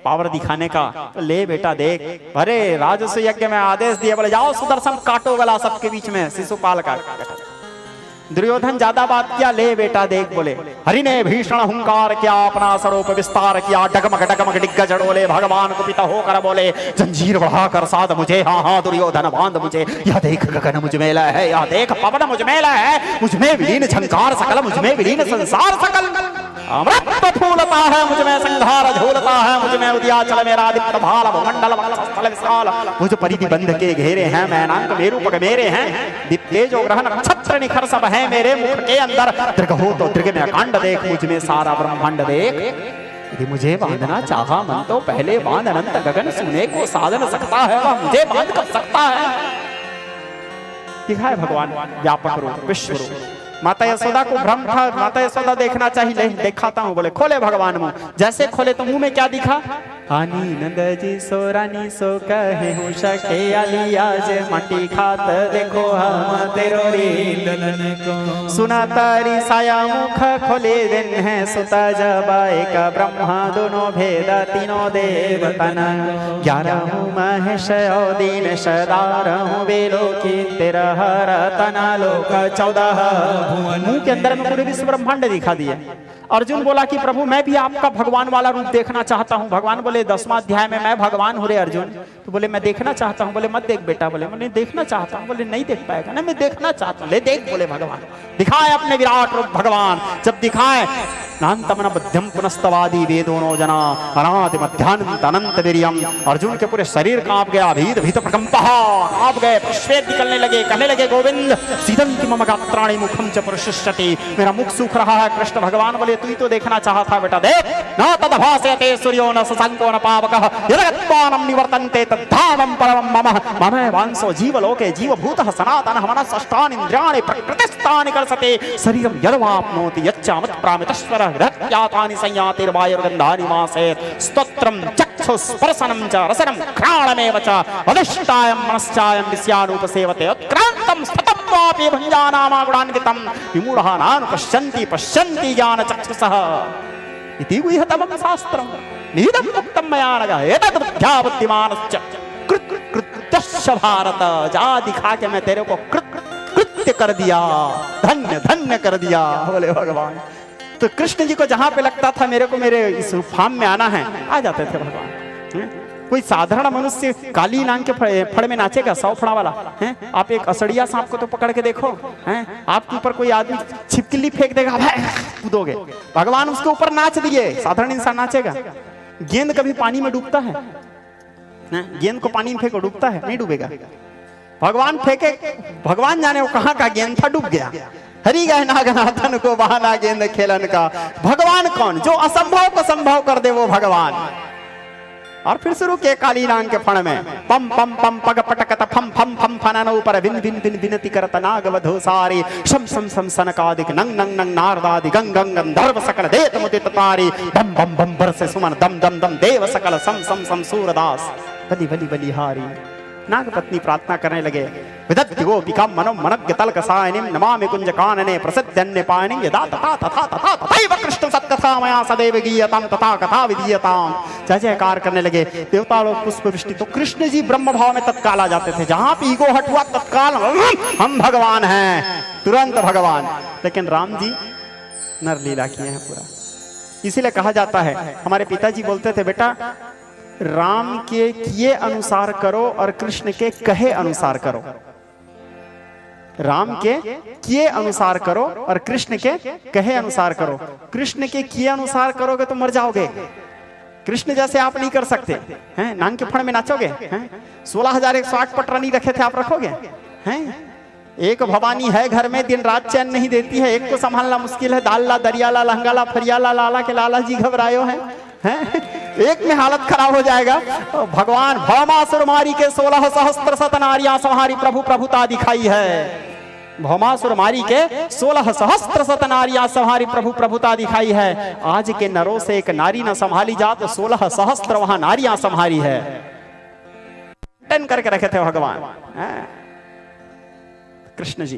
पावर दिखाने का, तो ले बेटा देख। अरे राजस्व यज्ञ में आदेश दिए, बोले जाओ सुदर्शन काटो गला सबके बीच में, शिशुपाल का। दुर्योधन ज्यादा बात किया, ले बेटा देख। बोले हरि ने भीषण हुंकार किया, अपना स्वरूप विस्तार किया। डगमग डगमग डिग्गज डोले, भगवान को पिता होकर बोले जंजीर बढ़ाकर साध मुझे, हाँ हाँ दुर्योधन बांध मुझे। यह देख गगन मुझ में लय है, यह देख पवन मुझ में लय है। मुझ में विलीन झंकार सकल, मुझ में विलीन संसार सकल। अमृत फूलता है मुझ में, संघार झूलता है मुझ में। उदयाचल मेरा दीप्त भाल, भूमंडल वक्षस्थल विशाल। मुझ परिधि बंध के घेरे हैं, मैनांक मेरूपक मेरे हैं। दीप्ते जो ग्रह नक्षत्र निखर सब है मेरे मुख के अंदर। दृग हो तो दृग में अकांड देख, मुझ में सारा ब्रह्मांड देख। यदि मुझे बांधना चाहा मन तो पहले बांध, अनंत गगन सुने को साधन सकता है, वह मुझे बांध कर सकता है। दिखाए भगवान व्यापक रूप, विश्व रूप। माता यशोदा को भ्रम था, माता यशोदा देखना चाहिए, दिखाता हूँ। बोले खोले भगवान मुंह, जैसे खोले तो मुंह में क्या दिखा? आनी नंद जी सो रानी सो कहे हूँ सके अली आज मटी खात देखो हम तेरो रीलन को। सुना तारी साया मुख खोले दिन है, सुता जबाए का ब्रह्मा दोनों भेद तीनों देवतन। 11 महेश दीन सदार वेलो की तेरा तना लोक 14 मुंह के अंदर में पूरे विश्व ब्रह्मांड दिखा दिए। अर्जुन बोला कि प्रभु मैं भी आपका भगवान वाला रूप देखना चाहता हूँ। भगवान बोले 10वां अध्याय में मैं भगवान हूँ रे अर्जुन। तो बोले मैं देखना चाहता हूँ। बोले मत देख बेटा। बोले मैं नहीं देखना चाहता हूँ। बोले नहीं देख पाएगा ना, मैं देखना चाहता हूँ। ले देख। बोले भगवान दिखाए अपने विराट रूप। भगवान जब दिखाए नान्तमन मध्यम पुनस्तवादी वेदोनो जना अनादि मध्यान्त अनंत वीर्यम। अर्जुन के पूरे शरीर कांप गया, भीत भीत प्रकंपः कांप गए, प्रश्वेद निकलने लगे, कहने लगे गोविंद सीदंति मम गात्राणि मुखम च पुरुषष्टि। मेरा मुख सूख रहा है। कृष्ण भगवान बोले तू ही तो देखना चाहा था बेटा, देख। न तदभासयते सूर्यो न शशांको न पावकः यदगत्वानं निवर्तन्ते तद्धामं परमं मम। मम वांसो जीवलोके जीवभूतः सनातनः मनस्सष्टानि इन्द्रियाणि प्रकृतिस्थानि कर्षते। शरीरं यद्वाप्नोति यच्चामत्प्रामितश्वरः विधत्यातानि संयातिर्वायुर्गन्धानि वासेत्। स्तोत्रं चक्षुस्पर्शनं च रसनं घ्राणमेव च अधिष्ठायं मनश्चायं विषयानुपसेवते। उत्क्रान्तं स्थितं वापि भुञ्जानामा गुणान्वितं विमूढः नानुपश्यन्ति पश्यन्ति ज्ञानचक्षुषः इति गुह्यतमं शास्त्रं निहितं मुक्तं मया नघ एतद् बुद्ध्या बुद्धिमानश्च कृत्यश्च भारत। जा दिखा के मैं तेरे को कृत्य कर दिया, धन्य धन्य कर दिया। बोले भगवान। तो कृष्ण जी को जहां पे लगता था मेरे को मेरे इस फॉर्म में आना है, आ जाते थे भगवान। कोई साधारण मनुष्य काली नांग के फड़ में नाचेगा? 100 फड़ा वाला है? आप एक असड़िया सांप को तो पकड़ के देखो, हैं? आपके ऊपर कोई आदमी छिपकली फेंक देगा, कूदोगे। भगवान उसके ऊपर नाच दिए, साधारण इंसान नाचेगा? गेंद कभी पानी में डूबता है? गेंद को पानी में फेंको, डूबता है? नहीं डूबेगा। भगवान फेंके, भगवान जाने वो कहां का गेंद था, डूब गया। हरि गए नागनाथन को बहाना गेंद खेलन का। भगवान कौन? जो असंभव को संभव कर दे, वो भगवान। और फिर शुरू किए काली नांग के फण में, पम पम पम पग पटकत फम फम फम फनन ऊपर विन विन विन विनति करत नागवधो सारी शम शम शम सनकादिक नंग नंग नंग नारदादि गंग गंग गंधर्व सकल देत मुदित तारी बम बम बम बरसे सुमन दम दम दम देव सकल सम सम सम सूरदास बलि बलि बलिहारी। नाग पत्नी प्रार्थना करने लगे, विदत्ति गोपिका मनो मनज्ञ तल्क सायनिम नमामि कुंज कानने प्रसिद्धन्य पायनि यदा तथा तथा तथा तथैव कृष्ण सत्कथा मया सदैव गीयताम तथा कथा विधीयताम। जय जयकार करने लगे। देवता लोग पुष्प वृष्टि, तो कृष्ण जी ब्रह्म भाव में तत्काल आ जाते थे। जहां भी ईगो हट हुआ तत्काल हम भगवान हैं, तुरंत भगवान। लेकिन राम जी नर लीला किए हैं पूरा। इसीलिए कहा जाता है, हमारे पिताजी बोलते थे, बेटा राम के किए अनुसार करो और कृष्ण के कहे अनुसार करो। राम के किए अनुसार करो और कृष्ण के कहे अनुसार करो। कृष्ण के किए अनुसार करोगे तो मर जाओगे। कृष्ण जैसे आप नहीं कर सकते हैं। नांग के फण में नाचोगे? 16,108 पटरानी रखे थे, आप रखोगे? हैं? एक भवानी है घर में, दिन रात चैन नहीं देती है। एक को संभालना मुश्किल है। दाल्ला दरियाला लहंगाला फरियाला लाला के लाला जी घबरायो हैं। एक में हालत खराब हो जाएगा। भगवान भौमासुर मारी के 16 सहस्त्र शत नारियां संहारी प्रभु प्रभुता दिखाई है। भौमासुर मारी के 16 सहस्त्र शत नारियां संहारी प्रभु प्रभुता दिखाई है। आज के नरों से एक नारी न संभाली जा तो 16 सहस्त्र वहां नारियां संहारी है। टन करके रखे थे भगवान कृष्ण जी।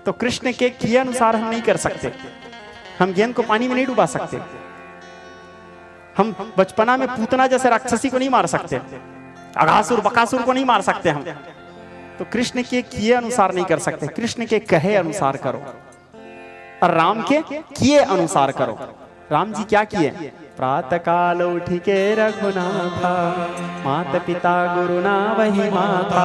तो कृष्ण के किए अनुसार हम नहीं कर सकते। हम गेंद को पानी में नहीं डुबा सकते। हम बचपना में पूतना जैसे राक्षसी को नहीं मार सकते। अघासुर बकासुर को नहीं मार सकते हम। तो कृष्ण के किए अनुसार नहीं कर सकते। कृष्ण के कहे अनुसार करो और राम के किए अनुसार करो। राम जी क्या किए? प्रातः काल उठ के रघुनाथा माता पिता गुरु ना वही माता।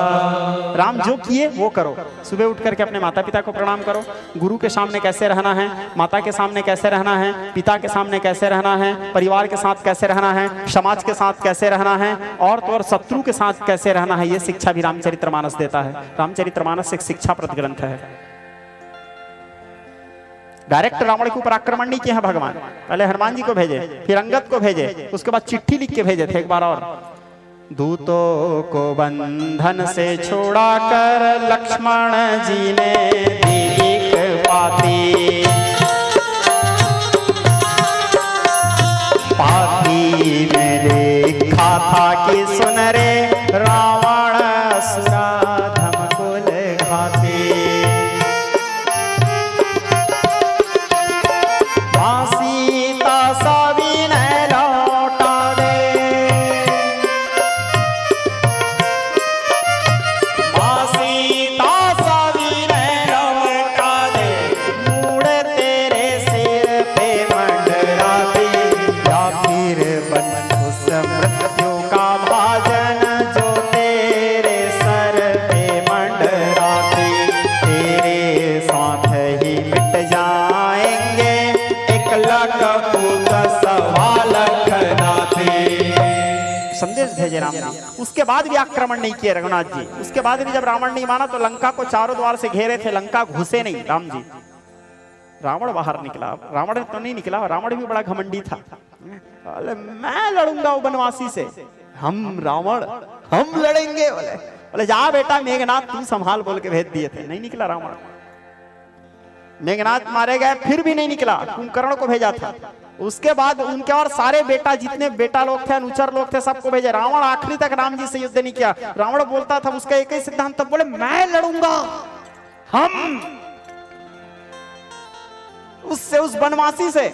राम जो किए वो करो। सुबह उठ करके अपने माता पिता को प्रणाम करो। गुरु के सामने कैसे रहना है, माता के सामने कैसे रहना है, पिता के सामने कैसे रहना है, परिवार के साथ कैसे रहना है, समाज के साथ कैसे रहना है, और तो और शत्रु के साथ कैसे रहना है, ये शिक्षा भी रामचरितमानस देता है। रामचरितमानस एक शिक्षाप्रद ग्रंथ है। डायरेक्ट रावण के ऊपर आक्रमण नहीं किया है भगवान। पहले हनुमान जी को भेजे, फिर अंगद को भेजे, उसके बाद चिट्ठी लिख के भेजे थे एक बार। और दूतों को बंधन से छोड़ा कर लक्ष्मण जी ने दी एक पाती। पाती में लिखा था कि सुन रे रावण असुरा धमकुल घाती। सीता सविनय लौटा दे, सीता सविनय लौटा दे, मूड़ तेरे सिर पे मंडरा दे, या फिर बन उस मृत्यु का भाजन जो तेरे सर पे मंडरा दे। तेरे साथ ही मिट जाएंगे संदेश भेजे राम जी। उसके बाद भी आक्रमण नहीं किए रघुनाथ जी। उसके बाद भी जब रावण नहीं माना तो लंका को चारों द्वार से घेरे थे, लंका घुसे नहीं राम जी। रावण बाहर निकला। रावण तो नहीं निकला, रावण भी बड़ा घमंडी था। मैं लड़ूंगा वो बनवासी से। हम रावण हम लड़ेंगे। बोले जा बेटा मेघनाथ तू संभाल बोल के भेज दिए थे। नहीं निकला रावण। मेघनाथ मारे गए फिर भी नहीं निकला। कुंभकर्ण को भेजा था। उसके बाद उनके और सारे बेटा जितने बेटा लोग थे, अनुचर लोग थे, सबको भेजे। रावण आखिरी तक राम जी से युद्ध नहीं किया। रावण बोलता था, उसका एक ही सिद्धांत था, बोले मैं लड़ूंगा हम उससे, उस बनवासी से।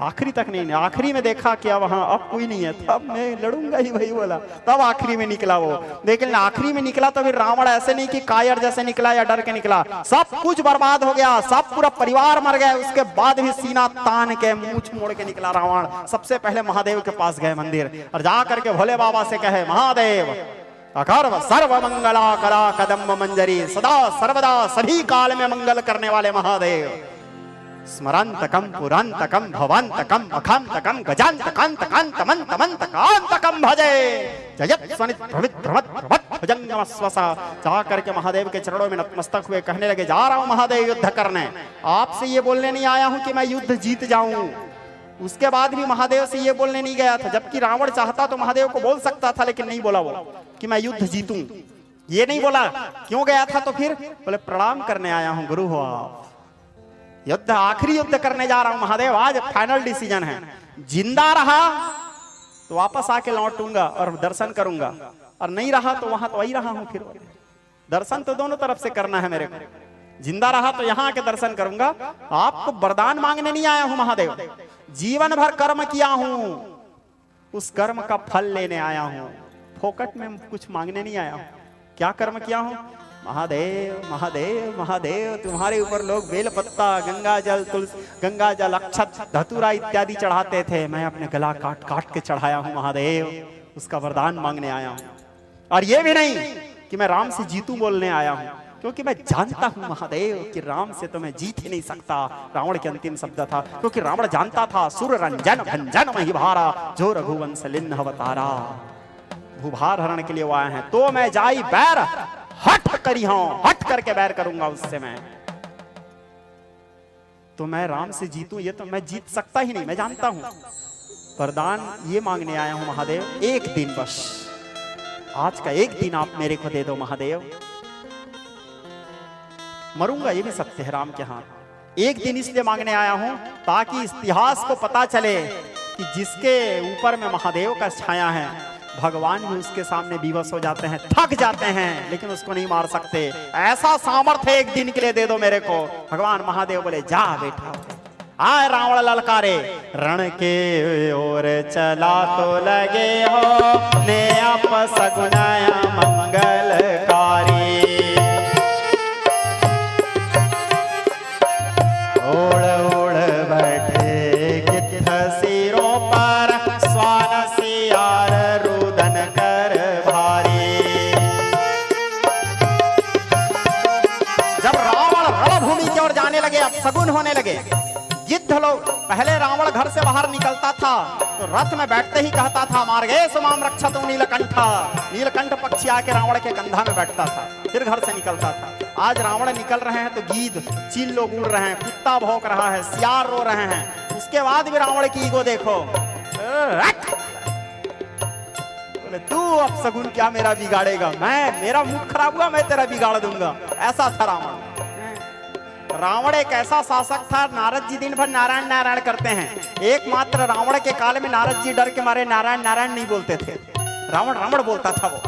आखिरी तक नहीं, आखिरी में देखा क्या वहां अब कोई नहीं है, तब मैं लड़ूंगा ही, वही बोला, तब आखिरी में निकला वो। लेकिन आखिरी में निकला तो फिर रावण ऐसे नहीं कि कायर जैसे निकला या डर के निकला, सब कुछ बर्बाद हो गया, सब पूरा परिवार मर गया। उसके बाद भी सीना तान के मूंछ मोड़ के निकला रावण। सबसे पहले महादेव के पास गए मंदिर और जाकर के भोले बाबा से कहे, महादेव अकर्व सर्व मंगला कला कदम्ब मंजरी, सदा सर्वदा सभी काल में मंगल करने वाले महादेव, स्मरंतकम पुरंतकम भवंतकम अखंतकम गजांतकांतकांतमंतमंतकांतकम भजे जयत स्वनित प्रवित प्रमत प्रवत भुजंगम स्वसा। जा करके महादेव के चरणों में नतमस्तक हुए कहने लगे, जा रहा हूं महादेव युद्ध करने, आपसे ये बोलने नहीं आया हूं कि मैं युद्ध जीत जाऊं। उसके बाद भी महादेव से ये बोलने नहीं गया था, जबकि रावण चाहता तो महादेव को बोल सकता था, लेकिन नहीं बोला वो कि मैं युद्ध जीतूं, ये नहीं बोला। क्यों गया था तो फिर बोले, प्रणाम करने आया हूं गुरु हो आप, युद्ध आखिरी युद्ध करने जा रहा हूं महादेव, आज फाइनल डिसीजन है, जिंदा रहा तो वापस आके लौटूंगा और दर्शन करूंगा, और नहीं रहा तो वहां तो वही रहा हूं। फिर दर्शन तो दोनों तरफ से करना है मेरे को, जिंदा रहा तो यहां आके दर्शन करूंगा। आपको वरदान मांगने नहीं आया हूं महादेव, जीवन भर कर्म किया हूं, उस कर्म का फल लेने आया हूं, फोकट में कुछ मांगने नहीं आया हूं। क्या कर्म किया हूं महादेव, महादेव महादेव, तुम्हारे ऊपर लोग बेल पत्ता, गंगा जल, तुलसी, गंगा जल, अक्षत, धतूरा इत्यादि चढ़ाते थे, मैं अपने गला काट काट के चढ़ाया हूं महादेव, उसका वरदान मांगने आया हूं। और ये भी नहीं कि मैं राम से जीतू बोलने आया हूं, क्योंकि मैं जानता हूं महादेव कि राम से तो मैं जीत ही नहीं सकता। रावण के अंतिम शब्द था, क्योंकि रावण जानता था सुर रंजन भंजन महिभारा, जो रघुवंश लिन्न अवतारा, भूभार हरण के लिए वो आए हैं। तो मैं जाई बैर हट करी हूं, हट करके बैर करूंगा उससे मैं, तो मैं राम से जीतूं ये तो मैं जीत सकता ही नहीं, मैं जानता हूं। वरदान ये मांगने आया हूं महादेव, एक दिन बस, आज का एक दिन आप मेरे को दे दो महादेव, मरूंगा ये भी सत्य है राम के हाथ। एक दिन इसलिए मांगने आया हूं ताकि इतिहास को पता चले कि जिसके ऊपर में महादेव का छाया है, भगवान भी उसके सामने विवश हो जाते हैं, थक जाते हैं, लेकिन उसको नहीं मार सकते। ऐसा सामर्थ्य एक दिन के लिए दे दो मेरे को। भगवान महादेव बोले, जा बेटा। आए रावण ललकारे, रण के ओर चला तो लगे हो ने अपसगुनाया मंगलकारी, ओढ़ ओढ़ बैठे गिद्ध सिरों पर, स्वान सियार रुदन कर भारी। जब रावण रणभूमि की ओर जाने लगे, अब सगुन होने लगे, गिद्ध लोग, पहले रावण घर से बाहर निकलता था तो रथ में बैठते ही कहता था, मार्गे सुमाम रक्षतु नीलकंठा, नीलकंठ पक्षी आके रावण के कंधा में बैठता था, फिर घर से निकलता था। आज रावण निकल रहे हैं तो गीद चील लोग उड़ रहे हैं, कुत्ता भौंक रहा है, सियार रो रहे हैं, उसके बाद भी रावण की ईगो देखो। बोले, तू अब सगुन क्या मेरा बिगाड़ेगा, मैं, मेरा मुख खराब हुआ मैं तेरा बिगाड़ दूंगा। ऐसा था रावण। रावण एक ऐसा शासक था, नारद जी दिन भर नारायण नारायण करते हैं, एकमात्र रावण के काल में नारद जी डर के मारे नारायण नारायण नहीं बोलते थे, रावण रावण बोलता था वो।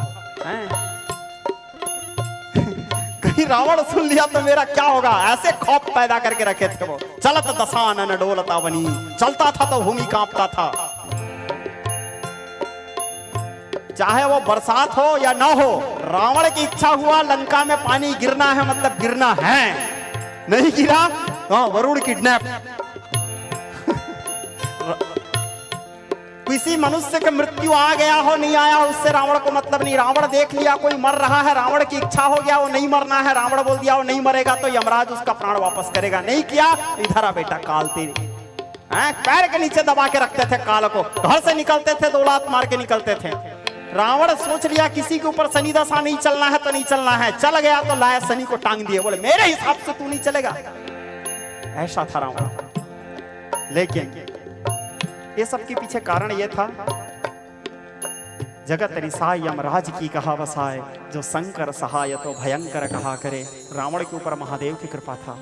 कहीं रावण सुन लिया तो मेरा क्या होगा, ऐसे खौफ पैदा करके रखे थे वो। चलत दशानन डोलता बनी, चलता था तो भूमि कांपता था। चाहे वो बरसात हो या ना हो, रावण की इच्छा हुआ लंका में पानी गिरना है, मतलब गिरना है, नहीं गिरा, हाँ वरुण किडनैप। किसी मनुष्य की मृत्यु आ गया हो नहीं आया हो उससे रावण को मतलब नहीं। रावण देख लिया कोई मर रहा है, रावण की इच्छा हो गया वो नहीं मरना है, रावण बोल दिया वो नहीं मरेगा तो यमराज उसका प्राण वापस करेगा। नहीं किया, इधर आ बेटा काल तेरी, पैर के नीचे दबा के रखते थे काल को। घर से निकलते थे, 2 लात मार के निकलते थे। रावण सोच लिया किसी के ऊपर शनि दशा नहीं चलना है तो नहीं चलना है, चल गया तो लाया शनि को टांग दिए, बोले मेरे हिसाब से तू नहीं चलेगा। ऐसा था रावण। लेकिन ये सब के पीछे कारण ये था, जगत रिसाय यमराज की कहा बसाए, जो शंकर सहाय तो भयंकर कहा करे। रावण के ऊपर महादेव की कृपा था,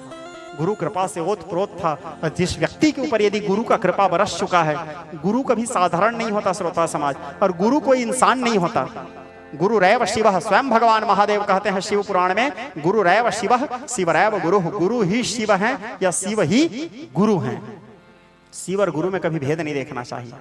गुरु कृपा से ओत प्रोत था। जिस व्यक्ति के ऊपर यदि गुरु का कृपा बरस चुका है, गुरु कभी साधारण नहीं होता श्रोता समाज, और गुरु कोई इंसान नहीं होता। गुरु रैव शिवः, स्वयं भगवान महादेव कहते हैं शिव पुराण में, गुरु रैव शिवः शिवरैव गुरु, गुरु ही शिव हैं या शिव ही गुरु हैं। शिव और गुरु में कभी भेद नहीं देखना चाहिए।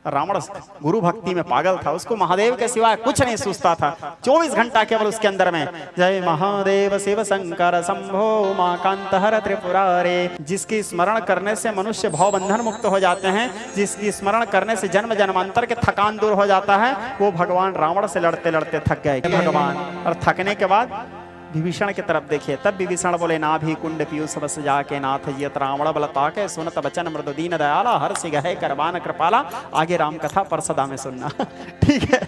रावण गुरु भक्ति में पागल था, उसको महादेव के सिवाय कुछ नहीं सूझता था। 24 घंटा केवल उसके अंदर में जय महादेव शिव शंकर शंभो उमाकांत हर त्रिपुरारे। जिसकी स्मरण करने से मनुष्य भव बंधन मुक्त हो जाते हैं, जिसकी स्मरण करने से जन्म जन्मांतर के थकान दूर हो जाता है, वो भगवान रावण से लड़ते लड़ते थक गए भगवान। और थकने के बाद विभीषण की तरफ देखिए, तब विभीषण बोले ना भी कुंड पीयूष बस जाके नाथ जियत रावण बलता के सुनत बचन मृदु दीन दयाला हर सि गहे करबान कृपाला। आगे राम कथा पर सदा में सुनना ठीक है,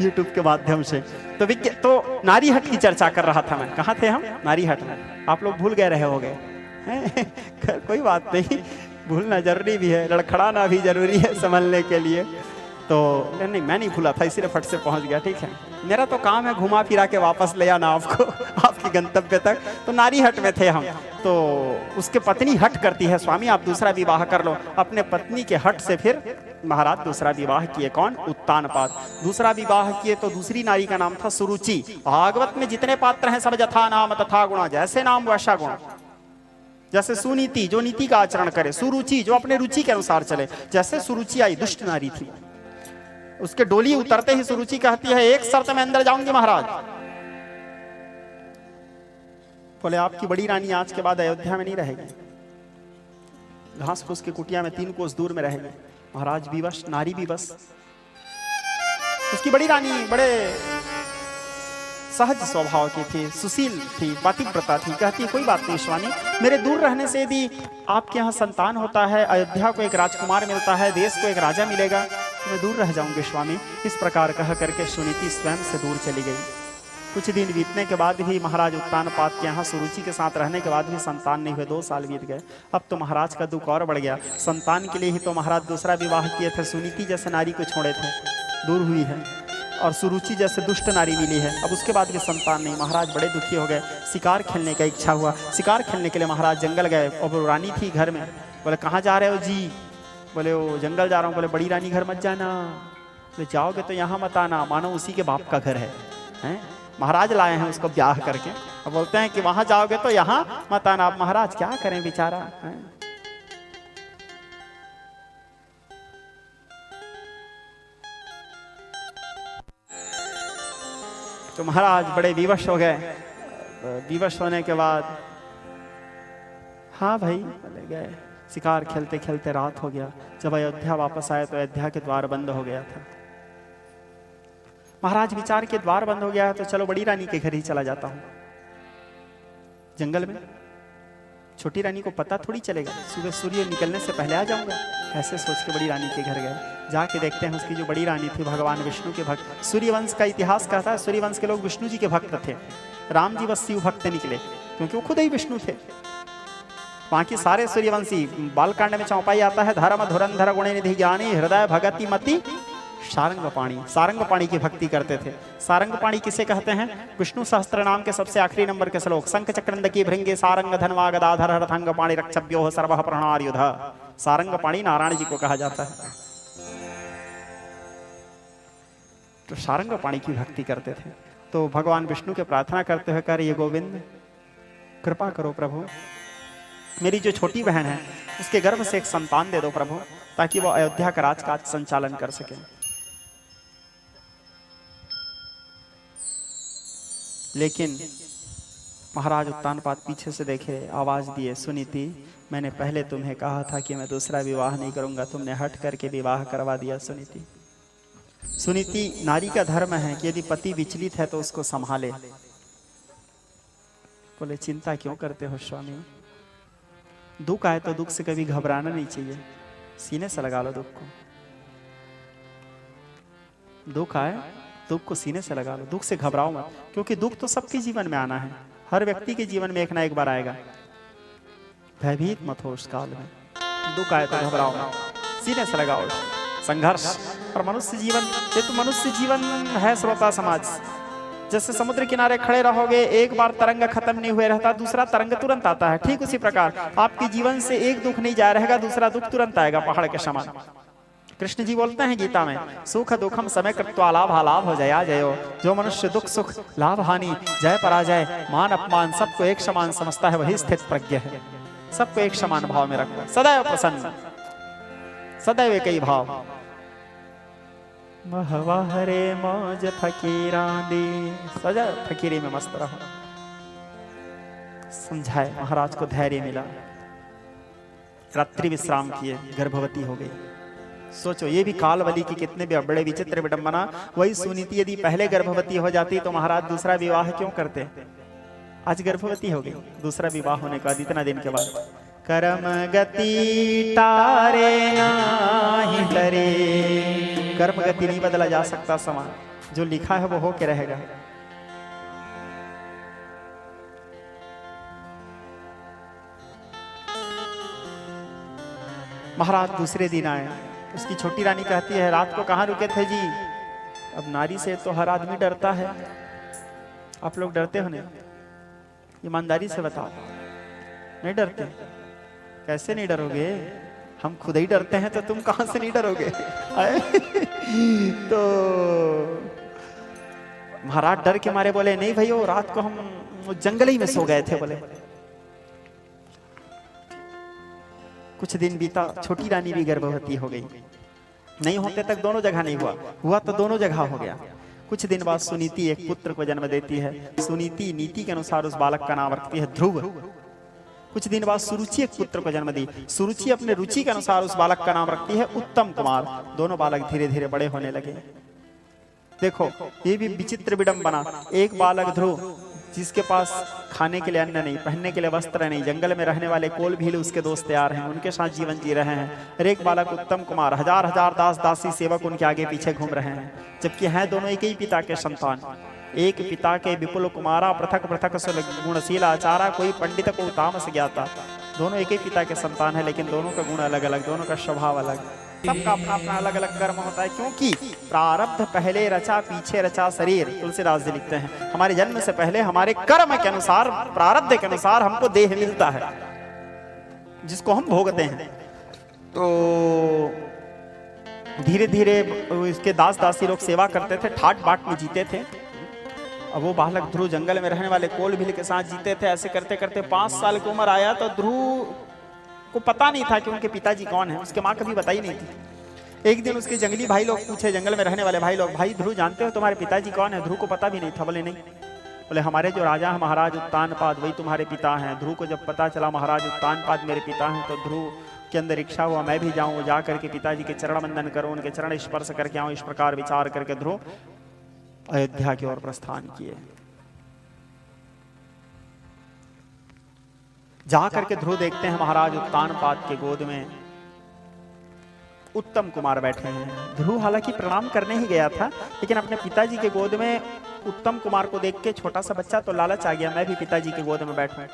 यूट्यूब के माध्यम से। तो नारी हट की चर्चा कर रहा था मैं। कहाँ थे हम? नारी हट में। आप लोग भूल गए रहे होगे कोई बात नहीं, भूलना जरूरी भी है, लड़खड़ाना भी जरूरी है संभलने के लिए। तो नहीं, मैं नहीं भूला था, इसीलिए फट से पहुंच गया। ठीक है, मेरा तो काम है घुमा फिरा के वापस ले आना आपको आपकी गंतव्य तक। तो नारी हट में थे हम। तो उसके पत्नी हट करती है, स्वामी आप दूसरा विवाह कर लो। अपने पत्नी के हट से फिर महाराज दूसरा विवाह किए। कौन? उत्तानपाद। दूसरा विवाह किए तो दूसरी नारी का नाम था सुरुचि। भागवत में जितने पात्र हैं सब यथा नाम तथा गुणा, जैसे नाम वैसा गुण। जैसे सुनीति जो नीति का आचरण करे, सुरुचि जो अपने रुचि के अनुसार चले। जैसे सुरुचि आई, दुष्ट नारी थी, उसके डोली उतरते ही सुरुचि कहती है एक शर्त में अंदर जाऊंगी महाराज। बोले आपकी बड़ी रानी आज के बाद अयोध्या में नहीं रहेगी, घास फूस की कुटिया में 3 कोस दूर में रहेगी। महाराज विवश, नारी विवश। उसकी बड़ी रानी बड़े सहज स्वभाव की थी, सुशील थी, पतिव्रता थी। कहती कोई बात नहीं स्वामी, मेरे दूर रहने से यदि आपके यहाँ संतान होता है, अयोध्या को एक राजकुमार मिलता है, देश को एक राजा मिलेगा, तो मैं दूर रह जाऊंगी स्वामी। इस प्रकार कह करके सुनीति स्वयं से दूर चली गई। कुछ दिन बीतने के बाद भी महाराज उत्तानपाद के यहाँ सुरुचि के साथ रहने के बाद भी संतान नहीं हुए। 2 साल बीत गए। अब तो महाराज का दुख और बढ़ गया। संतान के लिए ही तो महाराज दूसरा विवाह किए थे। सुनीति जैसे नारी को छोड़े थे, दूर हुई है, और सुरुचि जैसे दुष्ट नारी मिली है। अब उसके बाद भी संतान नहीं। महाराज बड़े दुखी हो गए। शिकार खेलने का इच्छा हुआ। शिकार खेलने के लिए महाराज जंगल गए और वो रानी थी घर में। बोले कहाँ जा रहे हो जी? बोले वो जंगल जा रहा हूँ। बोले बड़ी रानी घर मत जाना। बोले जाओगे तो यहाँ मत आना, मानो उसी के बाप का घर है, हैं? महाराज लाए हैं उसको ब्याह करके, और बोलते हैं कि वहां जाओगे तो यहाँ मत आना। अब महाराज क्या करें बेचारा, हैं? तो महाराज बड़े विवश हो गए। विवश होने के बाद हाँ भाई बोले गए। शिकार खेलते खेलते रात हो गया। जब अयोध्या वापस आए तो अयोध्या के द्वार बंद हो गया था। महाराज विचार के द्वार बंद हो गया है तो चलो बड़ी रानी के घर ही चला जाता हूं। जंगल में छोटी रानी को पता थोड़ी चलेगा, सुबह सूर्य निकलने से पहले आ जाऊंगा। ऐसे सोच के बड़ी रानी के घर गए। जाके देखते हैं उसकी जो बड़ी रानी थी भगवान विष्णु के भक्त। सूर्यवंश का इतिहास कहता है सूर्यवंश के लोग विष्णु जी के भक्त थे। राम जी बस शिव भक्त निकले क्योंकि वो खुद ही विष्णु थे। बाकी सारे सूर्यवंशी, बालकांड में चौपाई आता है, धर्म धुरंधर गुण निधि ज्ञानी हृदय भगति मति सारंगपाणी। सारंगपाणी की भक्ति करते थे। सारंगपाणी किसे कहते हैं? विष्णु सहस्त्र नाम के सबसे आखिरी नंबर के श्लोक। शंख चक्रंद की भृंगे सारंग धनवा गदाधर हरथंग पाणी रक्षभ्यो सर्व प्रणार युध। सारंगपाणी नारायण जी को कहा जाता है। तो सारंगपाणी की भक्ति करते थे। तो भगवान विष्णु के प्रार्थना करते हुए कह रही है गोविंद कृपा करो प्रभु, मेरी जो छोटी बहन है उसके गर्भ से एक संतान दे दो प्रभु, ताकि वो अयोध्या का राजकाज संचालन कर सके। लेकिन महाराज उत्तानपाद पीछे से देखे, आवाज दिए सुनीति मैंने पहले तुम्हें कहा था कि मैं दूसरा विवाह नहीं करूंगा, तुमने हट करके विवाह करवा दिया। सुनीति सुनीति नारी का धर्म है कि यदि पति विचलित है तो उसको संभाले। बोले चिंता क्यों करते हो स्वामी, दुख आए तो दुख से कभी घबराना नहीं चाहिए, सीने से लगा लो दुख को। दुख आए दुख को सीने से लगा लो, दुख से घबराओ मत, क्योंकि दुख तो सबके जीवन में आना है। हर व्यक्ति के जीवन में एक ना एक बार आएगा। भयभीत मत हो उस काल में। दुख आए तो घबराओ मत, सीने से लगाओ संघर्ष। और मनुष्य जीवन, ये तो मनुष्य जीवन है श्रोता समाज। जैसे समुद्र किनारे खड़े रहोगे, एक बार तरंग खत्म नहीं हुए रहता, दूसरा तरंग तुरंत आता है। ठीक उसी प्रकार आपके जीवन से एक दुख नहीं जाया रहेगा, दूसरा दुख तुरंत आएगा पहाड़ के समान। कृष्ण जी बोलते हैं गीता में, सुख दुखम समय कृत्वा लाभालाभ हो जया जयो। जो मनुष्य दुख सुख लाभ हानि जय पराजय मान अपमान सबको एक समान समझता है, वही स्थित प्रज्ञ है। सबको एक समान भाव में रखो, सदैव प्रसन्न। सदैव एक ही भाव, महवाहरे मौज फकीरा दी, सदैव फकीरी में मस्त रहो। समझाए, महाराज को धैर्य मिला, रात्रि विश्राम किए, गर्भवती हो गई। सोचो ये भी कालवली की कितने भी बड़े विचित्र विडंबना। वही सुनीति यदि पहले गर्भवती हो जाती तो महाराज दूसरा विवाह क्यों करते? आज गर्भवती हो गई, दूसरा विवाह होने के बाद इतना दिन के बाद। कर्म गति तारे नाही डरे, कर्म गति नहीं बदला जा सकता, समाज जो लिखा है वो हो के रहेगा। महाराज दूसरे दिन आए, उसकी छोटी रानी कहती है रात को कहाँ रुके थे जी? अब नारी से तो हर आदमी डरता है, आप लोग डरते हो नहीं? ईमानदारी से बताओ, नहीं डरते? कैसे नहीं डरोगे? हम खुद ही डरते हैं तो तुम कहां से नहीं डरोगे? तो महाराज डर के मारे बोले नहीं भैया, रात को हम जंगल ही में सो गए थे। बोले कुछ दिन बीता, छोटी रानी भी गर्भवती हो गई। नहीं होते तक दोनों जगह नहीं हुआ, हुआ तो दोनों जगह हो गया। कुछ दिन बाद सुनीति एक पुत्र को जन्म देती है। सुनीति नीति के अनुसार उस बालक का नाम रखती है ध्रुव। कुछ दिन बाद सुरुचि एक पुत्र को जन्म दी। सुरुचि अपने रुचि के अनुसार उस बालक का नाम रखती है उत्तम कुमार। दोनों बालक धीरे धीरे बड़े होने लगे। देखो ये भी विचित्र विडंबना। एक बालक ध्रुव जिसके पास खाने के लिए अन्न नहीं, पहनने के लिए वस्त्र नहीं, जंगल में रहने वाले कोल भील उसके दोस्त तैयार हैं, उनके साथ जीवन जी रहे हैं। और एक बालक उत्तम कुमार, हजार हजार दास दासी सेवक उनके आगे पीछे घूम रहे हैं, जबकि हैं दोनों एक ही पिता के संतान। एक पिता के विपुल कुमारा, पृथक पृथक गुणशील आचारा, कोई पंडित को तामस ज्ञाता। दोनों एक ही पिता के संतान है, लेकिन दोनों का गुण अलग अलग, दोनों का स्वभाव अलग, सबका अपना अपना अलग अलग कर्म होता है। क्योंकि प्रारब्ध पहले रचा पीछे रचा शरीर, तुलसीदास जी लिखते हैं। हमारे जन्म से पहले हमारे कर्म के अनुसार, प्रारब्ध के अनुसार हमको देह मिलता है जिसको हम भोगते हैं। तो धीरे धीरे इसके दास दासी लोग सेवा करते थे, ठाट बाट में जीते थे। अब वो बालक ध्रुव जंगल में रहने वाले कोल भील के साथ जीते थे। ऐसे करते करते 5 साल की उम्र आया तो ध्रुव को पता नहीं था कि उनके पिताजी कौन है। उसके माँ कभी बताई नहीं थी। एक दिन उसके जंगली भाई लोग पूछे, जंगल में रहने वाले भाई लोग, भाई ध्रुव जानते हो तुम्हारे पिताजी कौन है? ध्रुव को पता भी नहीं था। बोले नहीं। बोले हमारे जो राजा है महाराज उत्तानपाद, वही तुम्हारे पिता हैं। ध्रुव को जब पता चला महाराज उत्तानपाद मेरे पिता हैं, तो ध्रुव के अंदर इच्छा हुआ मैं भी जाऊँ, जा करके पिताजी के चरण वंदन करूँ, उनके चरण स्पर्श करके आऊँ। इस प्रकार विचार करके ध्रुव अयोध्या की ओर प्रस्थान किए। जा करके ध्रुव देखते हैं महाराज उत्तानपाद के गोद में उत्तम कुमार बैठे हैं। ध्रुव हालांकि प्रणाम करने ही गया था, लेकिन अपने पिताजी के गोद में उत्तम कुमार को देख के छोटा सा बच्चा तो लालच आ गया, मैं भी पिताजी के गोद में बैठूं।